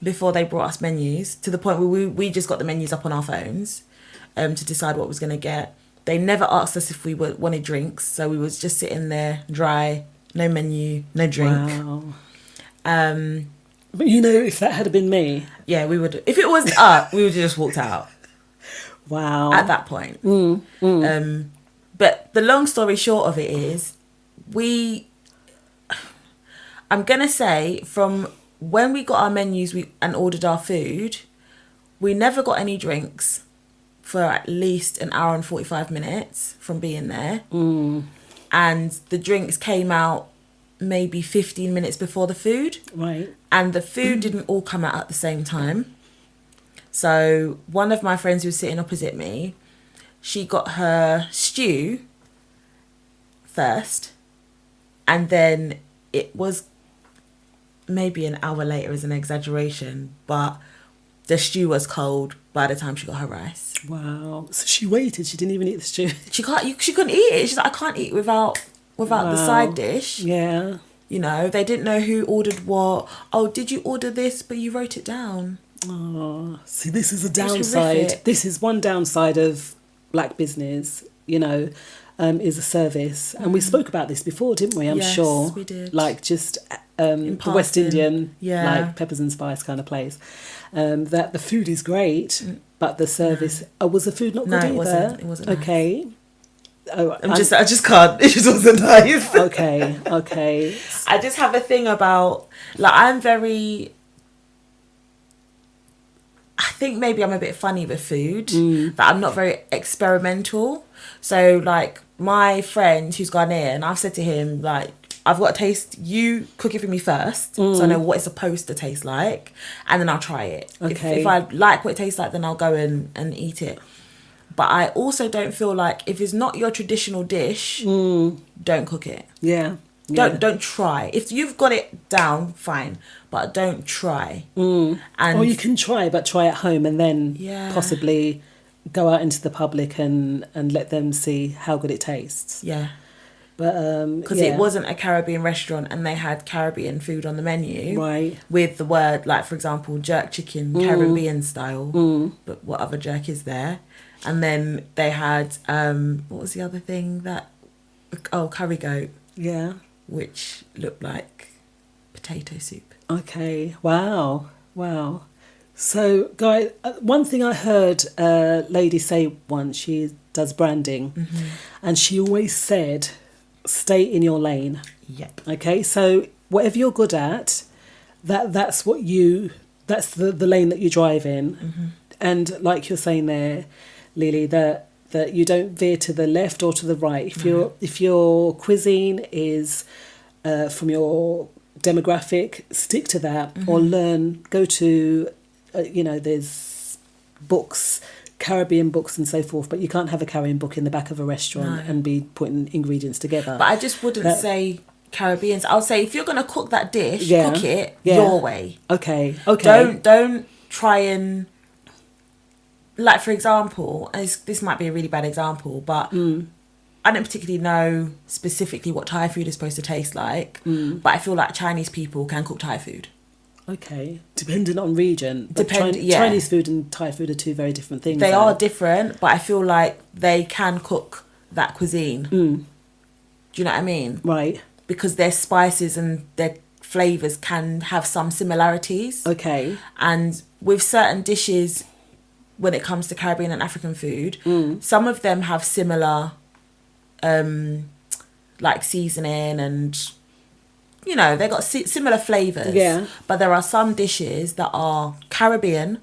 C: before they brought us menus, to the point where we just got the menus up on our phones to decide what we was going to get. They never asked us if we wanted drinks, so we was just sitting there dry, no menu, no drink.
B: Wow. But you know, if that had been me...
C: Yeah, we would... If it was us, we would have just walked out.
B: Wow.
C: At that point. But the long story short of it is, I'm going to say, from when we got our menus and ordered our food, we never got any drinks for at least an hour and 45 minutes from being there. And the drinks came out maybe 15 minutes before the food.
B: Right.
C: And the food didn't all come out at the same time. So one of my friends who was sitting opposite me, she got her stew first. And then it was maybe an hour later is an exaggeration, but the stew was cold by the time she got her rice.
B: Wow. So she waited. She didn't even eat the stew.
C: She couldn't eat it. She's like, I can't eat without the side dish.
B: Yeah.
C: You know, they didn't know who ordered what. Oh, did you order this? But you wrote it down.
B: Oh, see, this is a downside. This is one downside of black business, you know, is a service. And we spoke about this before, didn't we? I'm sure. Yes,
C: we did.
B: Like just the West Indian, like Peppers and Spice kind of place. That the food is great, but the service... was the food not good either?
C: It wasn't
B: okay.
C: Nice. Oh, I just can't. It just wasn't nice.
B: Okay.
C: I just have a thing about... Like, I'm very... I think maybe I'm a bit funny with food, that I'm not very experimental. So, like, my friend who's Ghanaian, I've said to him, like, I've got to taste, you cook it for me first, so I know what it's supposed to taste like, and then I'll try it.
B: Okay.
C: If I like what it tastes like, then I'll go and eat it. But I also don't feel like, if it's not your traditional dish, don't cook it.
B: Yeah.
C: Don't try. If you've got it down, fine, but don't try.
B: And or you can try, but try at home and then possibly go out into the public and let them see how good it tastes.
C: Yeah.
B: But
C: because it wasn't a Caribbean restaurant and they had Caribbean food on the menu,
B: right? With
C: the word, like, for example, jerk chicken, Caribbean style. But what other jerk is there? And then they had what was the other thing that? Oh, curry goat.
B: Yeah.
C: Which looked like potato soup.
B: Okay. Wow. So, Guy, one thing I heard a lady say once, she does branding, and she always said, stay in your lane.
C: Yep.
B: Okay, so whatever you're good at, that's the lane that you drive in. And like you're saying there, Lily, that you don't veer to the left or to the right. If your cuisine is from your demographic, stick to that, or go to there's books, Caribbean books and so forth, but you can't have a Caribbean book in the back of a restaurant and be putting ingredients together.
C: But I just wouldn't say Caribbeans. I'll say, if you're going to cook that dish, cook it your way. Okay. Don't try and... Like, for example, and this might be a really bad example, but I don't particularly know specifically what Thai food is supposed to taste like, but I feel like Chinese people can cook Thai food.
B: Okay. Depending on region. Chinese food and Thai food are two very different things.
C: They are different, but I feel like they can cook that cuisine. Do you know what I mean?
B: Right.
C: Because their spices and their flavours can have some similarities.
B: Okay.
C: And with certain dishes, when it comes to Caribbean and African food, some of them have similar, like seasoning and, you know, they got similar flavours.
B: Yeah.
C: But there are some dishes that are Caribbean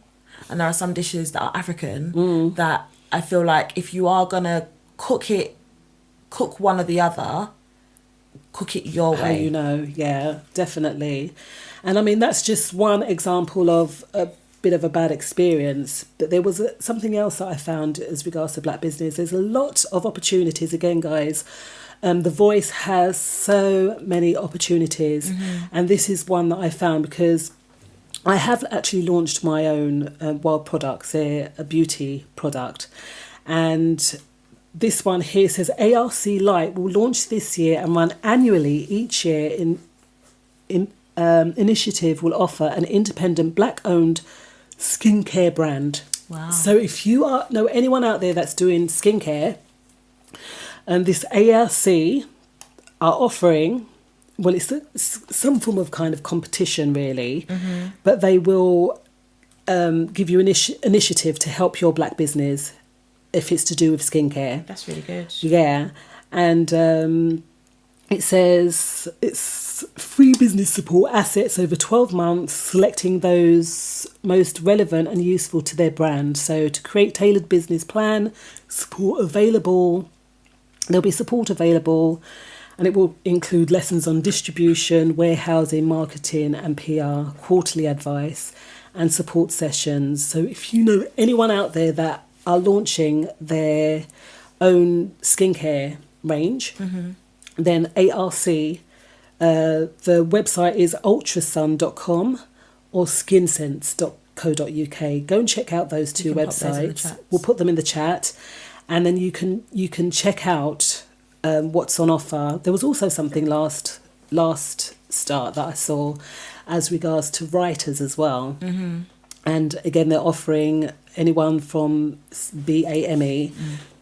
C: and there are some dishes that are African that I feel like if you are going to cook one or the other, cook it your
B: How
C: way.
B: you know, yeah, definitely. And I mean, that's just one example of a bit of a bad experience. But there was something else that I found as regards to black business. There's a lot of opportunities. Again, guys, The Voice has so many opportunities. And this is one that I found because I have actually launched my own wild products, a beauty product. And this one here says ARC Light will launch this year and run annually each year. Initiative will offer an independent black-owned skincare brand.
C: Wow.
B: So if you know anyone out there that's doing skincare, and this ARC are offering, well, it's some form of kind of competition really, but they will give you initiative to help your black business if it's to do with skincare.
C: That's really good.
B: Yeah. And it says it's free business support assets over 12 months, selecting those most relevant and useful to their brand. So to create tailored business plan, support available. There'll be support available, and it will include lessons on distribution, warehousing, marketing and PR, quarterly advice and support sessions. So if you know anyone out there that are launching their own skincare range, then ARC, the website is ultrasun.com or skinsense.co.uk. Go and check out those two websites. We'll put them in the chat, and then you can check out what's on offer. There was also something last start that I saw as regards to writers as well. And again, they're offering anyone from BAME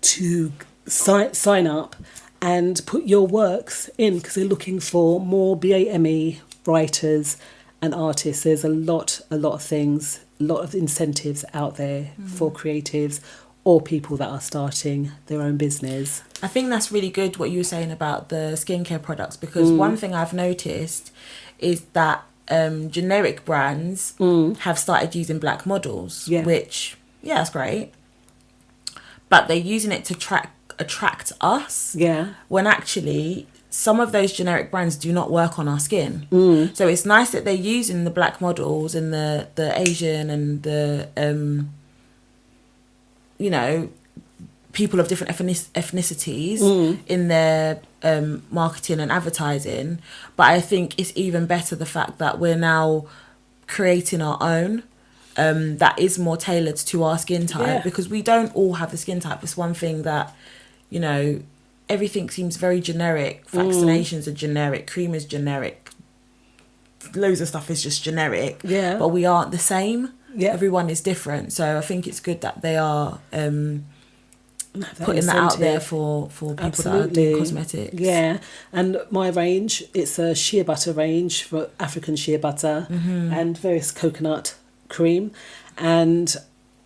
B: to sign up and put your works in, because they're looking for more BAME writers and artists. There's a lot of things, a lot of incentives out there for creatives or people that are starting their own business.
C: I think that's really good what you were saying about the skincare products, because one thing I've noticed is that generic brands have started using black models, which, that's great. But they're using it to attract us, when actually some of those generic brands do not work on our skin. So it's nice that they're using the black models and the Asian and the you know, people of different ethnicities in their marketing and advertising. But I think it's even better the fact that we're now creating our own that is more tailored to our skin type, because we don't all have the skin type. It's one thing that, you know, everything seems very generic. Vaccinations are generic, cream is generic, loads of stuff is just generic, but we aren't the same. Everyone is different. So I think it's good that they are putting that out there for people that are doing cosmetics.
B: And my range, it's a shea butter range, for African shea butter and various coconut cream, and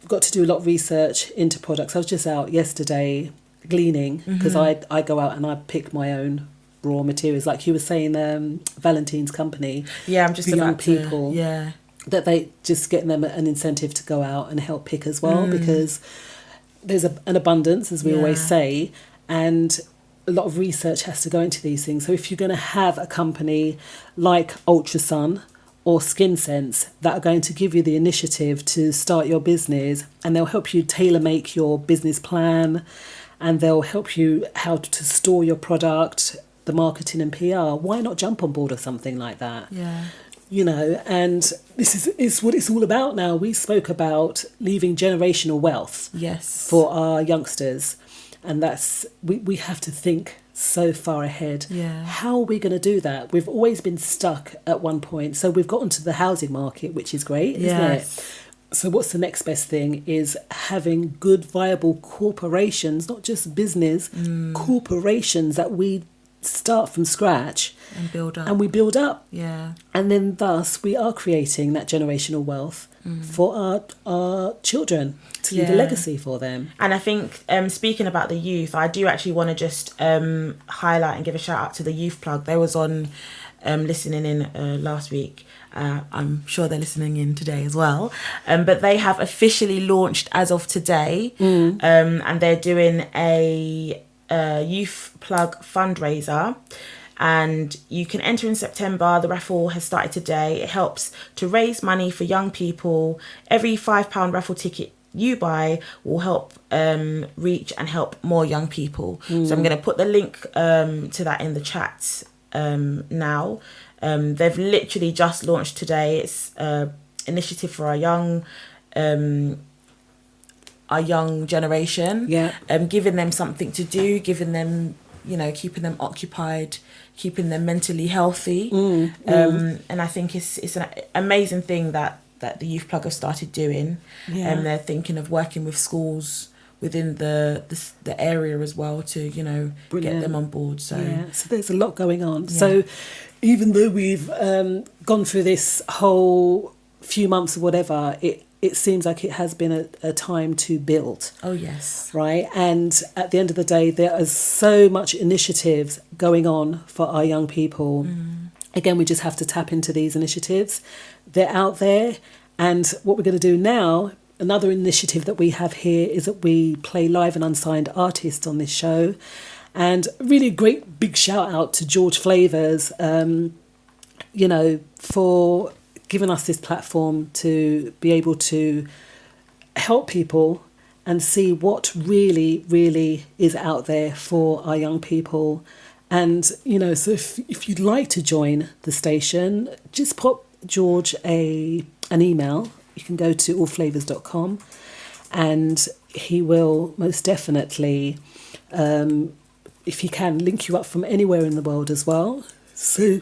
B: I've got to do a lot of research into products. I was just out yesterday gleaning, because I go out and I pick my own raw materials, like you were saying, Valentine's Company.
C: I'm just
B: young
C: about
B: people. That they just getting them an incentive to go out and help pick as well, because there's an abundance, as we always say, and a lot of research has to go into these things. So if you're going to have a company like Ultrasun or Skin Sense that are going to give you the initiative to start your business, and they'll help you tailor make your business plan, and they'll help you how to store your product, the marketing and PR, why not jump on board with something like that? You know, and this is what it's all about now. We spoke about leaving generational wealth for our youngsters, and that's we have to think so far ahead. How are we going to do that? We've always been stuck at one point, so we've gotten to the housing market, which is great, isn't it? So what's the next best thing is having good, viable corporations, not just business, corporations that we start from scratch
C: and build up.
B: And we build up.
C: Yeah.
B: And then thus we are creating that generational wealth for our children, to leave a legacy for them.
C: And I think, speaking about the youth, I do actually want to just highlight and give a shout out to the Youth Plug. They was on listening in last week. I'm sure they're listening in today as well. But they have officially launched as of today. And they're doing a Youth Plug fundraiser. And you can enter in September. The raffle has started today. It helps to raise money for young people. Every £5 raffle ticket you buy will help reach and help more young people. So I'm going to put the link to that in the chat now. They've literally just launched today. It's an initiative for our young generation. Giving them something to do, giving them, keeping them occupied, keeping them mentally healthy. And I think it's an amazing thing that the Youth Plug have started doing. And they're thinking of working with schools within the area as well to, get them on board. So
B: there's a lot going on. So even though we've gone through this whole few months or whatever, it seems like it has been a time to build.
C: Oh, yes.
B: Right? And at the end of the day, there is so much initiatives going on for our young people. Again, we just have to tap into these initiatives. They're out there. And what we're going to do now, another initiative that we have here is that we play live and unsigned artists on this show. And really great big shout out to Allflavas, for giving us this platform to be able to help people and see what really, really is out there for our young people. And, so if you'd like to join the station, just pop George an email. You can go to allflavas.com and he will most definitely, if he can, link you up from anywhere in the world as well. So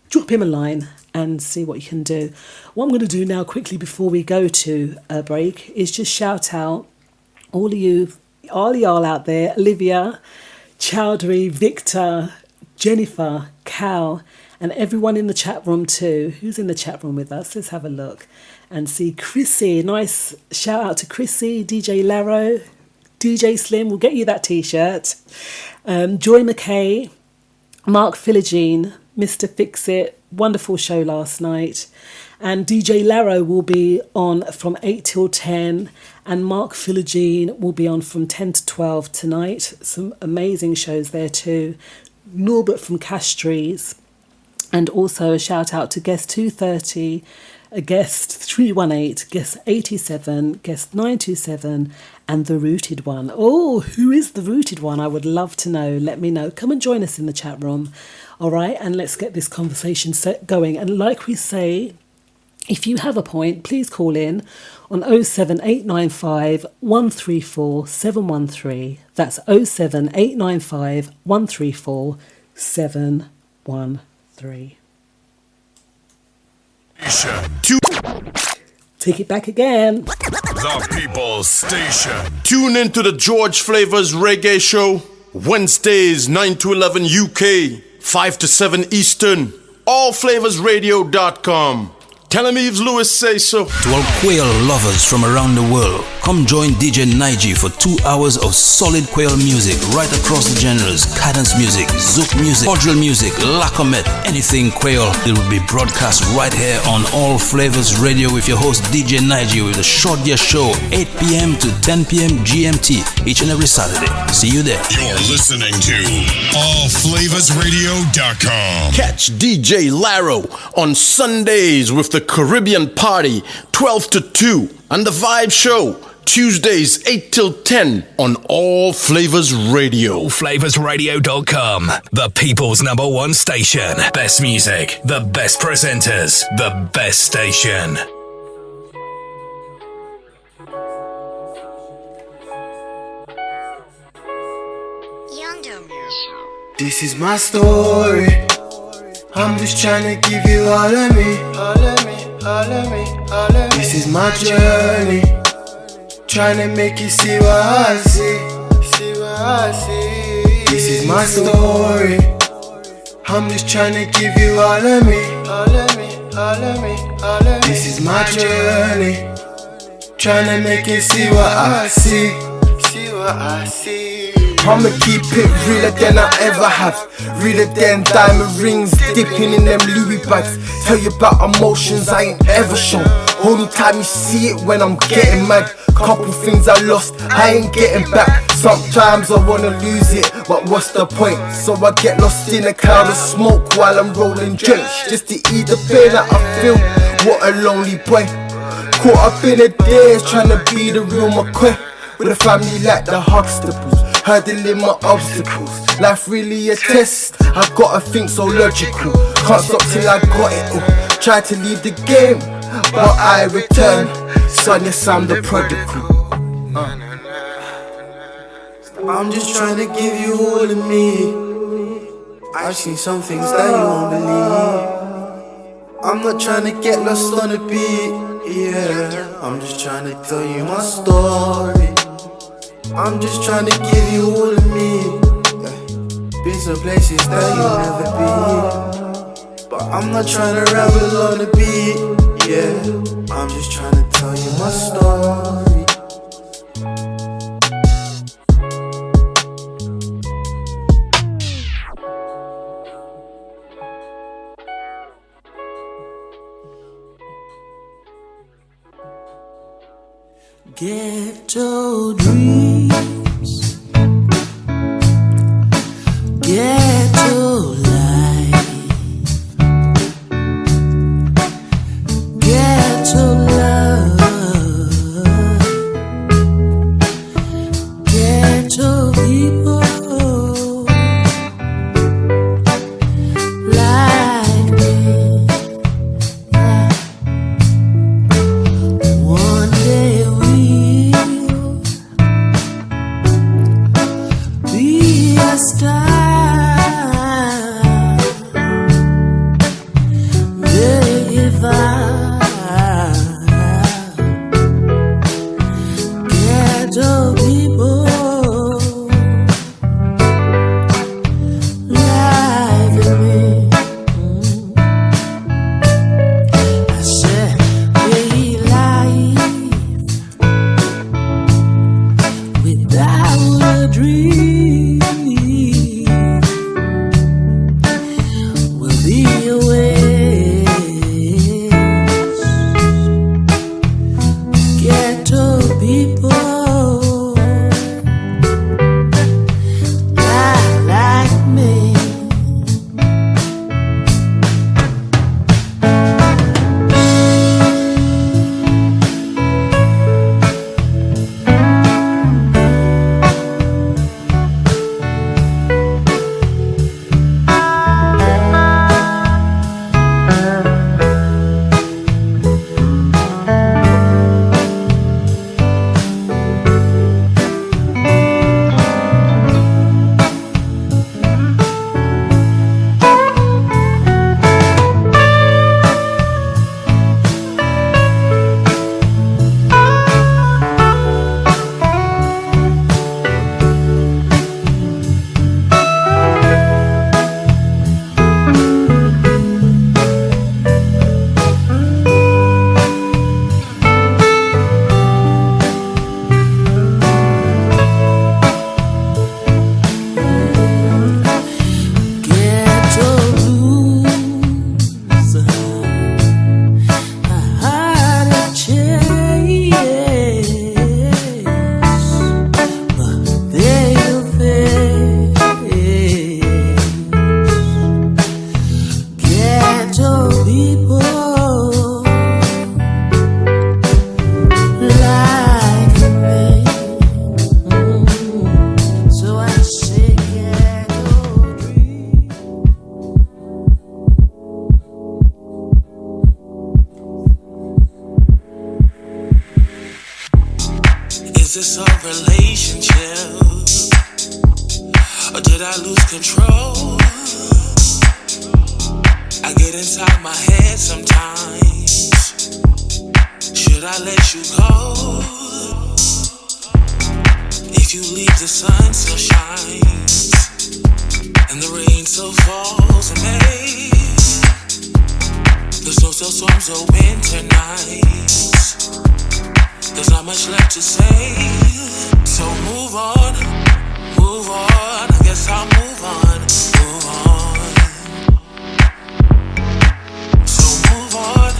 B: drop him a line and see what you can do. What I'm going to do now quickly before we go to a break is just shout out all y'all out there, Olivia, Chowdhury, Victor, Jennifer, Cal, and everyone in the chat room too. Who's in the chat room with us? Let's have a look and see. Chrissy, nice shout out to Chrissy, DJ Laro, DJ Slim, we'll get you that t-shirt. Joy McKay, Mark Philogene, Mr. Fix-It, wonderful show last night. And DJ Laro will be on from 8 till 10 and Mark Philogene will be on from 10 to 12 tonight. Some amazing shows there too. Norbert from Castries, and also a shout out to guest 230, a guest 318, guest 87, guest 927 and the Rooted One. Oh, who is the Rooted One? I would love to know. Let me know. Come and join us in the chat room. All right, and let's get this conversation going. And like we say, if you have a point, please call in on 07895 134 713. That's 07895 134 713. Take it back again.
D: The People's Station. Tune into the George Flavors Reggae Show. Wednesdays 9 to 11 UK, 5 to 7 Eastern. Allflavasradio.com. Tell him Yves Lewis say so.
E: To all quail lovers from around the world, come join DJ Nige for 2 hours of solid quail music right across the genres: cadence music, zouk music, cordial music, lacomet, anything quail. It will be broadcast right here on All Flavors Radio with your host DJ Nige with a short year show 8 p.m. to 10 p.m. GMT each and every Saturday. See you there.
H: You're listening to allflavasradio.com.
D: Catch DJ Laro on Sundays with the Caribbean Party 12 to 2 and the Vibe Show Tuesdays 8 till 10 on All Flavors Radio.
F: Allflavasradio.com, the people's #1 station. Best music, the best presenters, the best station.
I: This is my story. I'm just trying to give you all of me. This is my journey. Trying to make you see what I see. This is my story. I'm just trying to give you all of me. All of me, all of me, all of me. This is my journey. Trying to make it see what I see. See what I see. I'ma keep it realer than I ever have. Realer than diamond rings dipping in them Louis bags. Tell you about emotions I ain't ever shown. Only time you see it when I'm getting mad. Couple things I lost, I ain't getting back. Sometimes I wanna lose it, but what's the point? So I get lost in a cloud of smoke while I'm rolling drenched, just to ease the pain that I feel. What a lonely boy. Caught up in the days trying to be the real McCoy. With a family like the Huxtables, hurdling my obstacles. Life really a test, I gotta think so logical. Can't stop till I got it all. Try to leave the game, but I return. Son, yes, I'm the prodigal. I'm just trying to give you all of me. I've seen some things that you won't believe. I'm not trying to get lost on a beat, yeah. I'm just trying to tell you my story. I'm just trying to give you all of me. Been some places that you'll never be, but I'm not trying to ramble on a beat, yeah. I'm just trying to tell you my story.
J: Ghetto dreams, ghetto life, ghetto love, ghetto people like me. One day be a star. If I ghetto people like me, I said be life without a dream. Will be a waste. Ghetto people like me.
K: Is this a relationship? Or did I lose control? I get inside my head sometimes. Should I let you go? If you leave, the sun still shines, and the rain still falls, and still storms or winter nights. There's not much left to say, so move on, move on. I guess I'll move on, move on. So move on,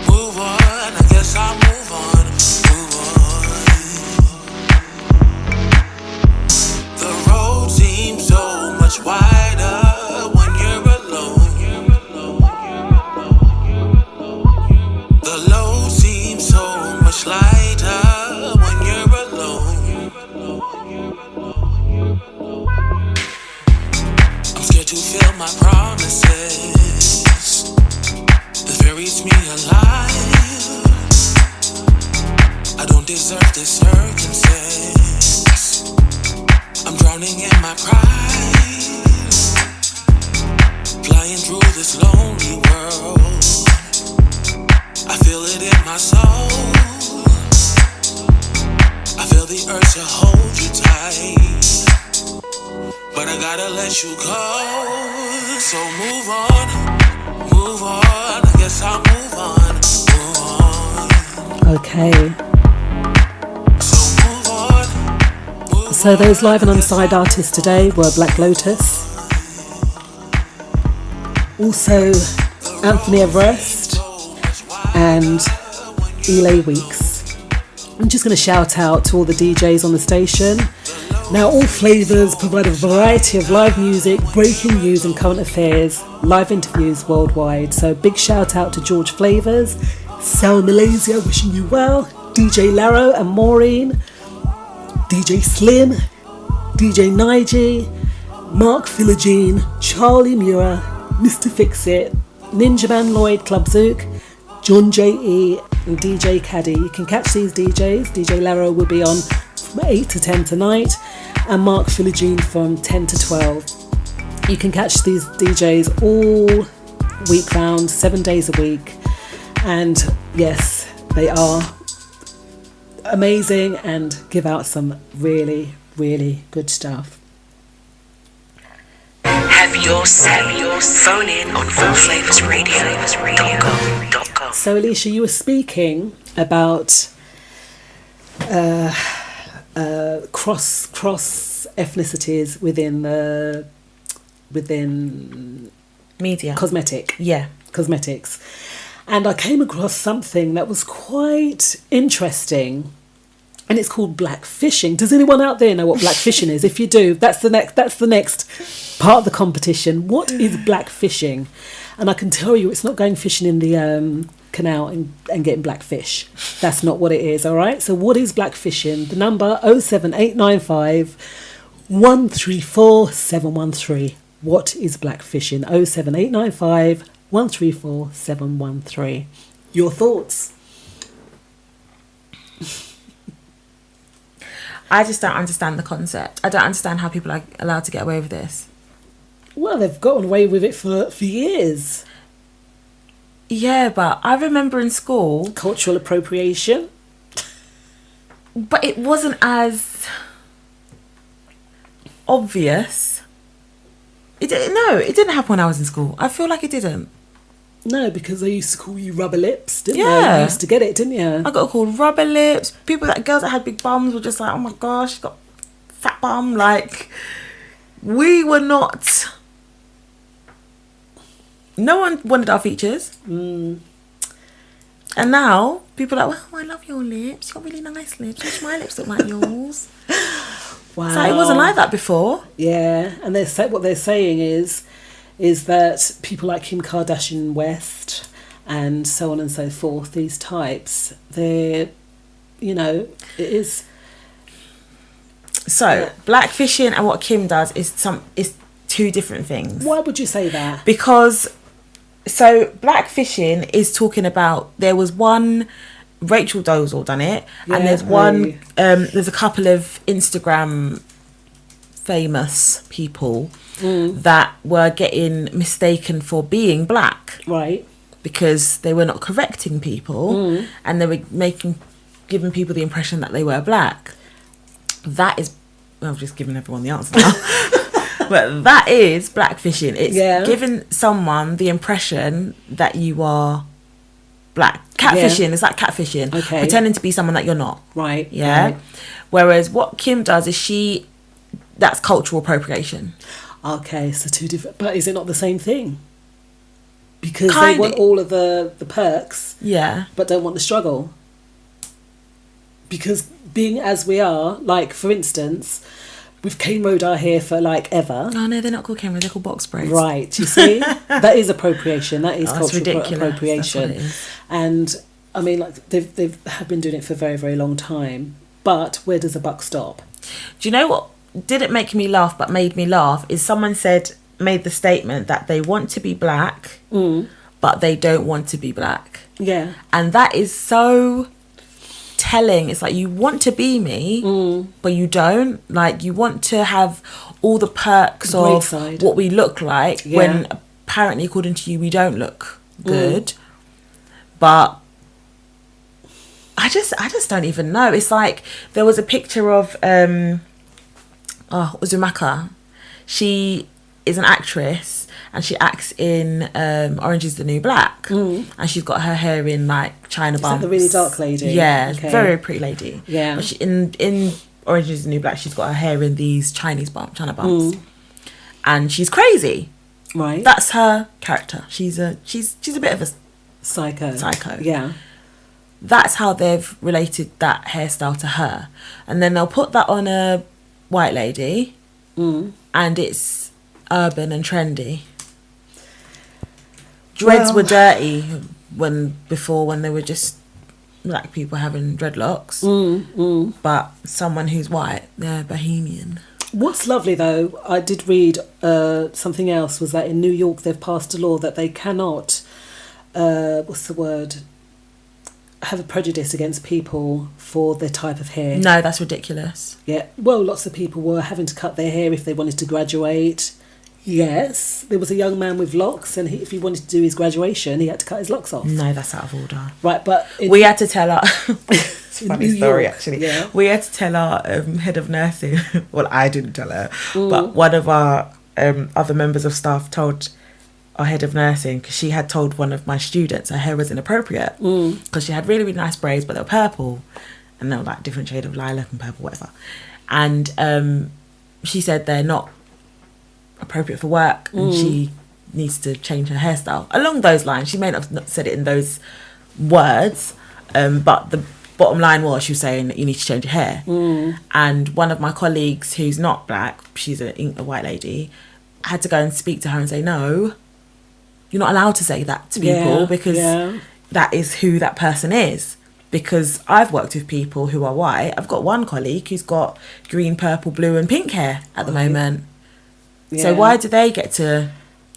K: move on. I guess I'll move on, move on. The road seems so much wider when you're alone. The load seems so much lighter when you're alone. I'm scared to fulfill my promises. The fear eats me alive. I don't deserve this circumstance. I'm drowning in my pride, flying through this lonely world. I feel it in my soul. I feel the urge to hold you tight, but I gotta let you go. So move on, move on. I guess I'll move on, move on.
B: Okay.
K: So move on, move
B: So those live and on-side artists today were Black Lotus, also Anthony Everest and Elay Weeks. I'm just going to shout out to all the DJs on the station. Now, Allflavas provide a variety of live music, breaking news and current affairs, live interviews worldwide. So big shout out to George Flavors, Sal Malaysia, wishing you well, DJ Laro and Maureen, DJ Slim, DJ Nige, Mark Philogene, Charlie Muir, Mr. Fixit, Ninja Man Lloyd, Club Zook, John J.E. and DJ Caddy. You can catch these DJs. DJ Laro will be on from 8 to 10 tonight, and Mark Philogene from 10 to 12. You can catch these DJs all week round, 7 days a week. And yes, they are amazing and give out some really, really good stuff.
L: Have your phone in on allflavasradio.com.
B: So Alicia, you were speaking about cross ethnicities within
C: media,
B: cosmetics, and I came across something that was quite interesting. And it's called blackfishing. Does anyone out there know what blackfishing is? If you do, that's the next part of the competition. What is blackfishing? And I can tell you, it's not going fishing in the canal and getting blackfish. That's not what it is. All right. So what is blackfishing? The number 07895 134 713. What is blackfishing? 07895 134 713. Your thoughts?
C: I just don't understand the concept. I don't understand how people are allowed to get away with this.
B: Well, they've gotten away with it for years.
C: Yeah, but I remember in school...
B: Cultural appropriation.
C: But it wasn't as obvious. It didn't happen when I was in school. I feel like it didn't.
B: No, because they used to call you rubber lips, didn't
C: Yeah.
B: they? You used to get it, didn't you?
C: I got called rubber lips. Girls that had big bums were just like, oh my gosh, she's got fat bum. Like, we were not... No one wanted our features.
B: Mm.
C: And now, people are like, well, I love your lips. You've got really nice lips. Wish my lips look like yours.
B: Wow.
C: So it wasn't like that before.
B: Yeah, and what they're saying is that people like Kim Kardashian West and so on and so forth, these types, it is...
C: So, blackfishing and what Kim does is two different things.
B: Why would you say that?
C: Because, so blackfishing is talking about, there was one, Rachel Dolezal done it, and there's one, there's a couple of Instagram famous people that were getting mistaken for being black.
B: Right.
C: Because they were not correcting people and they were giving people the impression that they were black. That is, I've just given everyone the answer now. But that is blackfishing. It's giving someone the impression that you are black. Catfishing is like catfishing.
B: Okay.
C: Pretending to be someone that you're not.
B: Right.
C: Yeah.
B: Right.
C: Whereas what Kim does is that's cultural appropriation.
B: Okay, so two different, but is it not the same thing? Because
C: Kinda.
B: they want all of the perks,
C: Yeah.
B: but don't want the struggle. Because being as we are, like for instance, we've cane rode our hair for like ever.
C: Oh no, they're not called cane roads, they're called box braids.
B: Right, you see? That is appropriation. That is
C: That's
B: cultural
C: ridiculous.
B: appropriation.
C: That's what it is.
B: And I mean, like they've have been doing it for a very, very long time. But where does the buck stop?
C: Do you know what didn't make me laugh but made me laugh is someone made the statement that they want to be black, but they don't want to be black.
B: Yeah.
C: And that is so telling. It's like, you want to be me, but you don't. Like, you want to have all the perks of
B: side.
C: what we look like, when apparently, according to you, we don't look good. But I just don't even know. It's like, there was a picture of Uzumaka. She is an actress and she acts in Orange is the New Black, and she's got her hair in like China bumps.
B: Is that the really dark lady?
C: Yeah,
B: Okay.
C: very pretty lady.
B: Yeah.
C: But in Orange is the New Black, she's got her hair in these China bumps, and she's crazy.
B: Right.
C: That's her character. She's a bit of a
B: psycho.
C: Yeah. That's how they've related that hairstyle to her, and then they'll put that on a white lady, and it's urban and trendy. Dreads were dirty when they were just black people having dreadlocks, but someone who's white, they're bohemian.
B: What's lovely though, I did read something else, was that in New York they've passed a law that they cannot, have a prejudice against people for their type of hair.
C: No, that's ridiculous.
B: Yeah, well, lots of people were having to cut their hair if they wanted to graduate. Yes, there was a young man with locks, and if he wanted to do his graduation, he had to cut his locks off.
C: No, that's out of order.
B: Right, but
C: we had to tell our it's a funny
B: New
C: story
B: York,
C: actually.
B: yeah.
C: We had to tell our head of nursing. Well, I didn't tell her, but one of our other members of staff told our head of nursing, because she had told one of my students her hair was inappropriate because she had really, really nice braids, but they were purple, and they were like different shade of lilac and purple, whatever. And she said they're not appropriate for work, and she needs to change her hairstyle along those lines. She may not have said it in those words, but the bottom line was, she was saying that you need to change your hair. And one of my colleagues who's not black, she's a white lady, had to go and speak to her and say, no, you're not allowed to say that to people, because that is who that person is. Because I've worked with people who are white. I've got one colleague who's got green, purple, blue and pink hair at the moment.
B: Yeah.
C: So why do they get to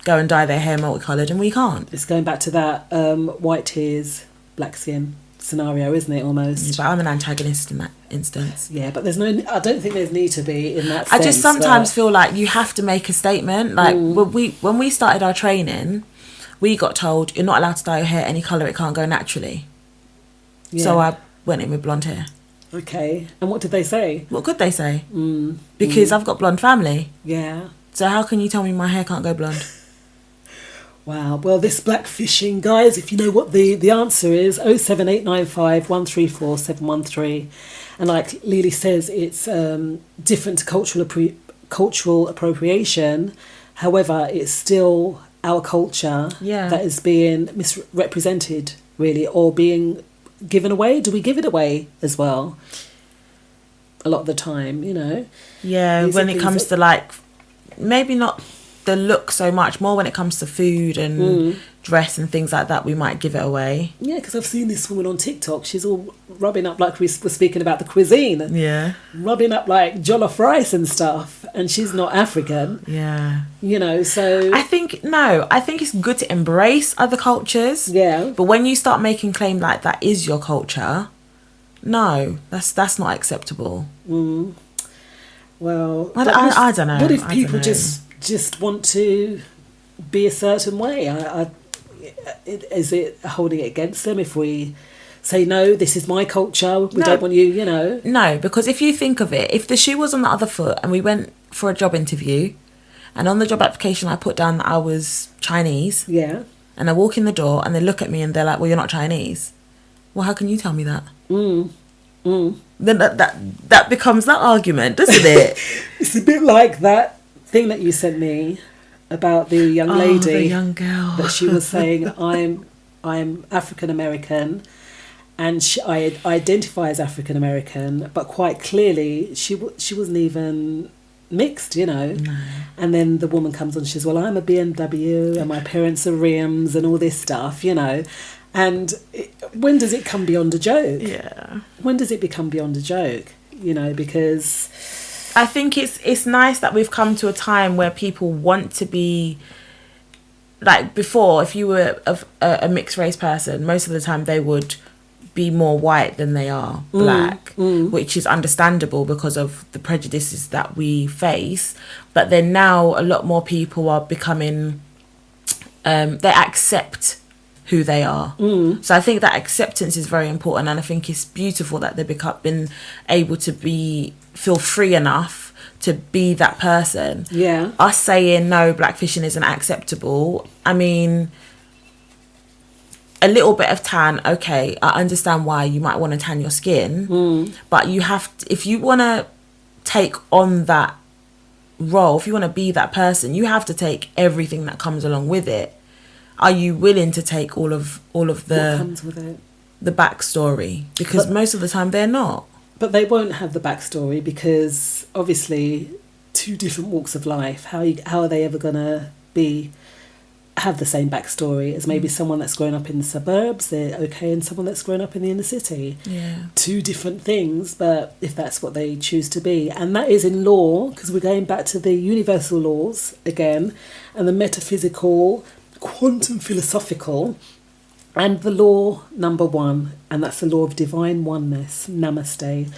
C: go and dye their hair multicoloured and we can't?
B: It's going back to that white tears, black skin scenario, isn't it, almost?
C: But I'm an antagonist in that instance.
B: Yeah, but there's no, I don't think there's need to be in that
C: I
B: sense.
C: just sometimes feel like you have to make a statement. Like when we started our training, we got told you're not allowed to dye your hair any colour, it can't go naturally.
B: Yeah.
C: So I went in with blonde hair.
B: Okay, and what did they say?
C: What could they say? Because I've got blonde family.
B: Yeah.
C: So how can you tell me my hair can't go blonde?
B: Wow. Well, this blackfishing, guys, if you know what the answer is, 07895 134 713. And like Lily says, it's different to cultural appropriation. However, it's still our culture that is being misrepresented, really, or being given away. Do we give it away as well? A lot of the time, you know.
C: Yeah, when it comes to like, maybe not the look so much, more when it comes to food and dress and things like that, we might give it away.
B: Yeah, because I've seen this woman on TikTok, she's all rubbing up, like we were speaking about the cuisine, rubbing up like jollof rice and stuff, and she's not African.
C: Yeah.
B: You know, so
C: I think it's good to embrace other cultures.
B: Yeah.
C: But when you start making claim like that is your culture, no, that's not acceptable.
B: Well,
C: I don't know.
B: What if people just want to be a certain way? Is it holding it against them if we say, no, this is my culture, we don't want you, you know?
C: No, because if you think of it, if the shoe was on the other foot and we went for a job interview, and on the job application I put down that I was Chinese, and I walk in the door and they look at me and they're like, well, you're not Chinese. Well, how can you tell me that? Then that becomes that argument, doesn't it?
B: It's a bit like that thing that you sent me about the young lady,
C: the young girl,
B: that she was saying, I'm African American, and I identify as African American, but quite clearly she wasn't even mixed, you know.
C: No.
B: And then the woman comes on, she says, well, I'm a BMW and my parents are rims and all this stuff, you know. And when does it come beyond a joke?
C: Yeah.
B: When does it become beyond a joke? You know, because
C: I think it's nice that we've come to a time where people want to be, like before, if you were a mixed race person, most of the time they would be more white than they are black, which is understandable because of the prejudices that we face. But then now a lot more people are becoming, they accept who they are. So I think that acceptance is very important, and I think it's beautiful that they've been able to feel free enough to be that person.
B: Yeah.
C: Us saying no, blackfishing isn't acceptable, I mean, a little bit of tan, okay, I understand why you might want to tan your skin, but you have to, if you want to take on that role, if you want to be that person, you have to take everything that comes along with it. Are you willing to take all of the
B: what comes with it?
C: The backstory? Because most of the time they're not.
B: But they won't have the backstory because obviously two different walks of life. How are they ever gonna have the same backstory as maybe someone that's grown up in the suburbs, they're okay, and someone that's grown up in the inner city?
C: Yeah.
B: Two different things, but if that's what they choose to be. And that is in law, because we're going back to the universal laws again, and the metaphysical, quantum philosophical, and the law number one, and that's the law of divine oneness. Namaste.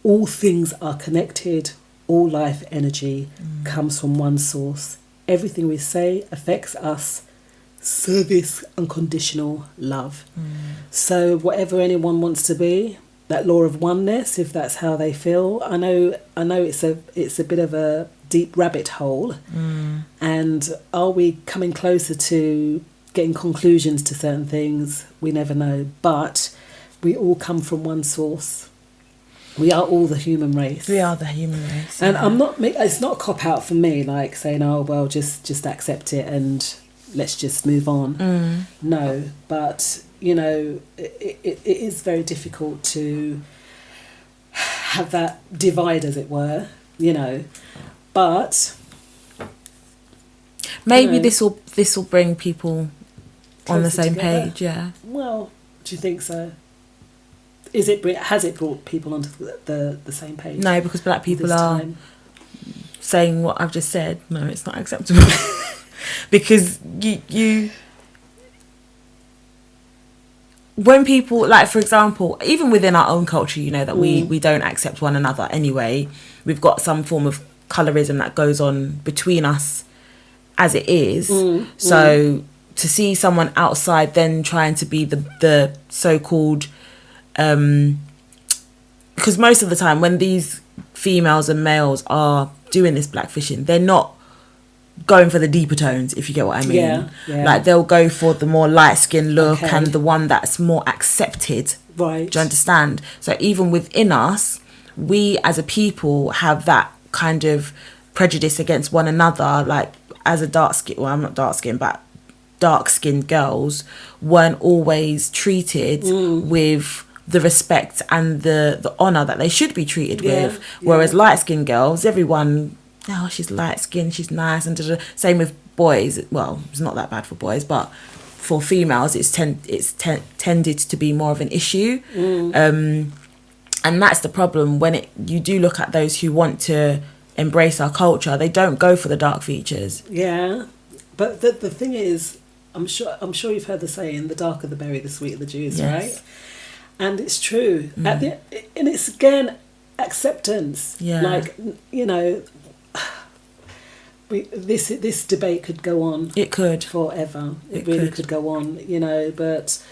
B: All things are connected. All life energy comes from one source. Everything we say affects us. Service, unconditional love. So whatever anyone wants to be, that law of oneness, if that's how they feel. I know it's a bit of a deep rabbit hole, and are we coming closer to getting conclusions to certain things? We never know, but we all come from one source. We are all the human race.
C: We are the human race.
B: And it's not a cop out for me, like saying, oh well, just accept it and let's just move on. No, but you know, it is very difficult to have that divide, as it were, you know. But
C: maybe this will bring people on the same
B: together.
C: page. Yeah.
B: Well, do you think so? Has it brought people onto the same page?
C: No, because black people
B: this
C: are
B: time?
C: saying what I've just said. No, it's not acceptable. Because you when people, like, for example, even within our own culture, you know, that we don't accept one another anyway. We've got some form of colorism that goes on between us as it is. So to see someone outside then trying to be the so-called, because most of the time when these females and males are doing this blackfishing, they're not going for the deeper tones, if you get what I mean.
B: Yeah.
C: Like they'll go for the more light skin look, and the one that's more accepted.
B: Right.
C: Do you understand? So even within us, we as a people have that kind of prejudice against one another. Like as a I'm not dark skinned, but dark skinned girls weren't always treated with the respect and the honour that they should be treated with. Whereas light skinned girls, everyone, oh, she's light skinned, she's nice, and same with boys. Well, it's not that bad for boys, but for females, it's tended to be more of an issue. And that's the problem when you do look at those who want to embrace our culture. They don't go for the dark features. Yeah,
B: but the thing is, I'm sure you've heard the saying, the darker the berry, the sweeter the juice, right? And it's true. And it's again acceptance. Yeah, like, you know, this debate could go on.
C: It could
B: forever. It really could go on. You know, but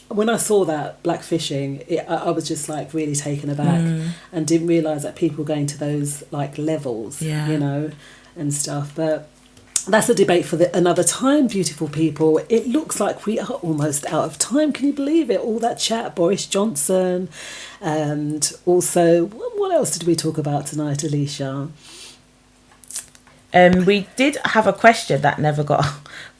B: when I saw that blackfishing, I was just like really taken aback and didn't realise that people were going to those like levels. Yeah, you know, and stuff. But that's a debate for another time, beautiful people. It looks like we are almost out of time. Can you believe it? All that chat, Boris Johnson, and also, what else did we talk about tonight, Alicia?
C: We did have a question that never got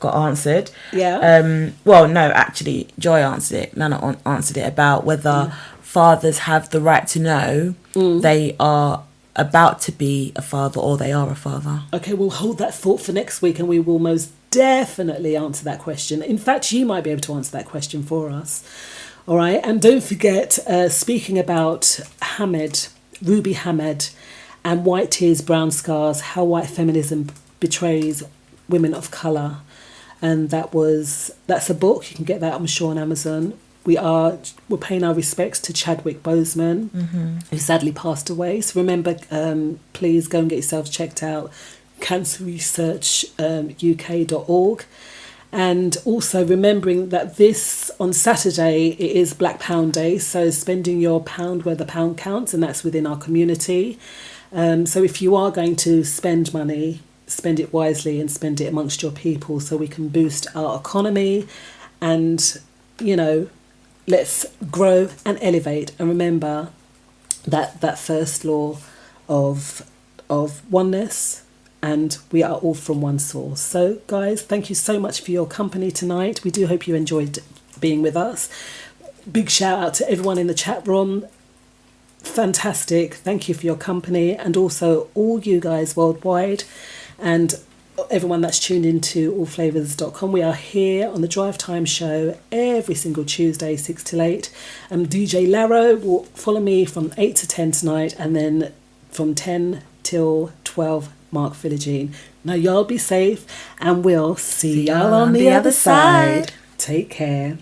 C: answered.
B: Yeah.
C: Well, no, actually, Joy answered it. Nana answered it about whether fathers have the right to know they are about to be a father or they are a father.
B: Okay, we'll hold that thought for next week and we will most definitely answer that question. In fact, you might be able to answer that question for us. All right, and don't forget, speaking about Ruby Hamed, and White Tears, Brown Scars, How White Feminism Betrays Women of Colour. And that's a book. You can get that, I'm sure, on Amazon. We're paying our respects to Chadwick Boseman, who sadly passed away. So remember, please go and get yourselves checked out, cancerresearchuk.org. And also remembering that on Saturday, it is Black Pound Day. So spending your pound where the pound counts, and that's within our community. So if you are going to spend money, spend it wisely and spend it amongst your people so we can boost our economy and, let's grow and elevate. And remember that first law of oneness, and we are all from one source. So guys, thank you so much for your company tonight. We do hope you enjoyed being with us. Big shout out to everyone in the chat room. Fantastic. Thank you for your company, and also all you guys worldwide and everyone that's tuned into allflavas.com. We are here on the Drive Time Show every single Tuesday, 6 till 8. DJ Laro will follow me from 8 to 10 tonight, and then from 10 till 12, Mark Philogene. Now y'all be safe, and we'll see y'all on the other side. Take care.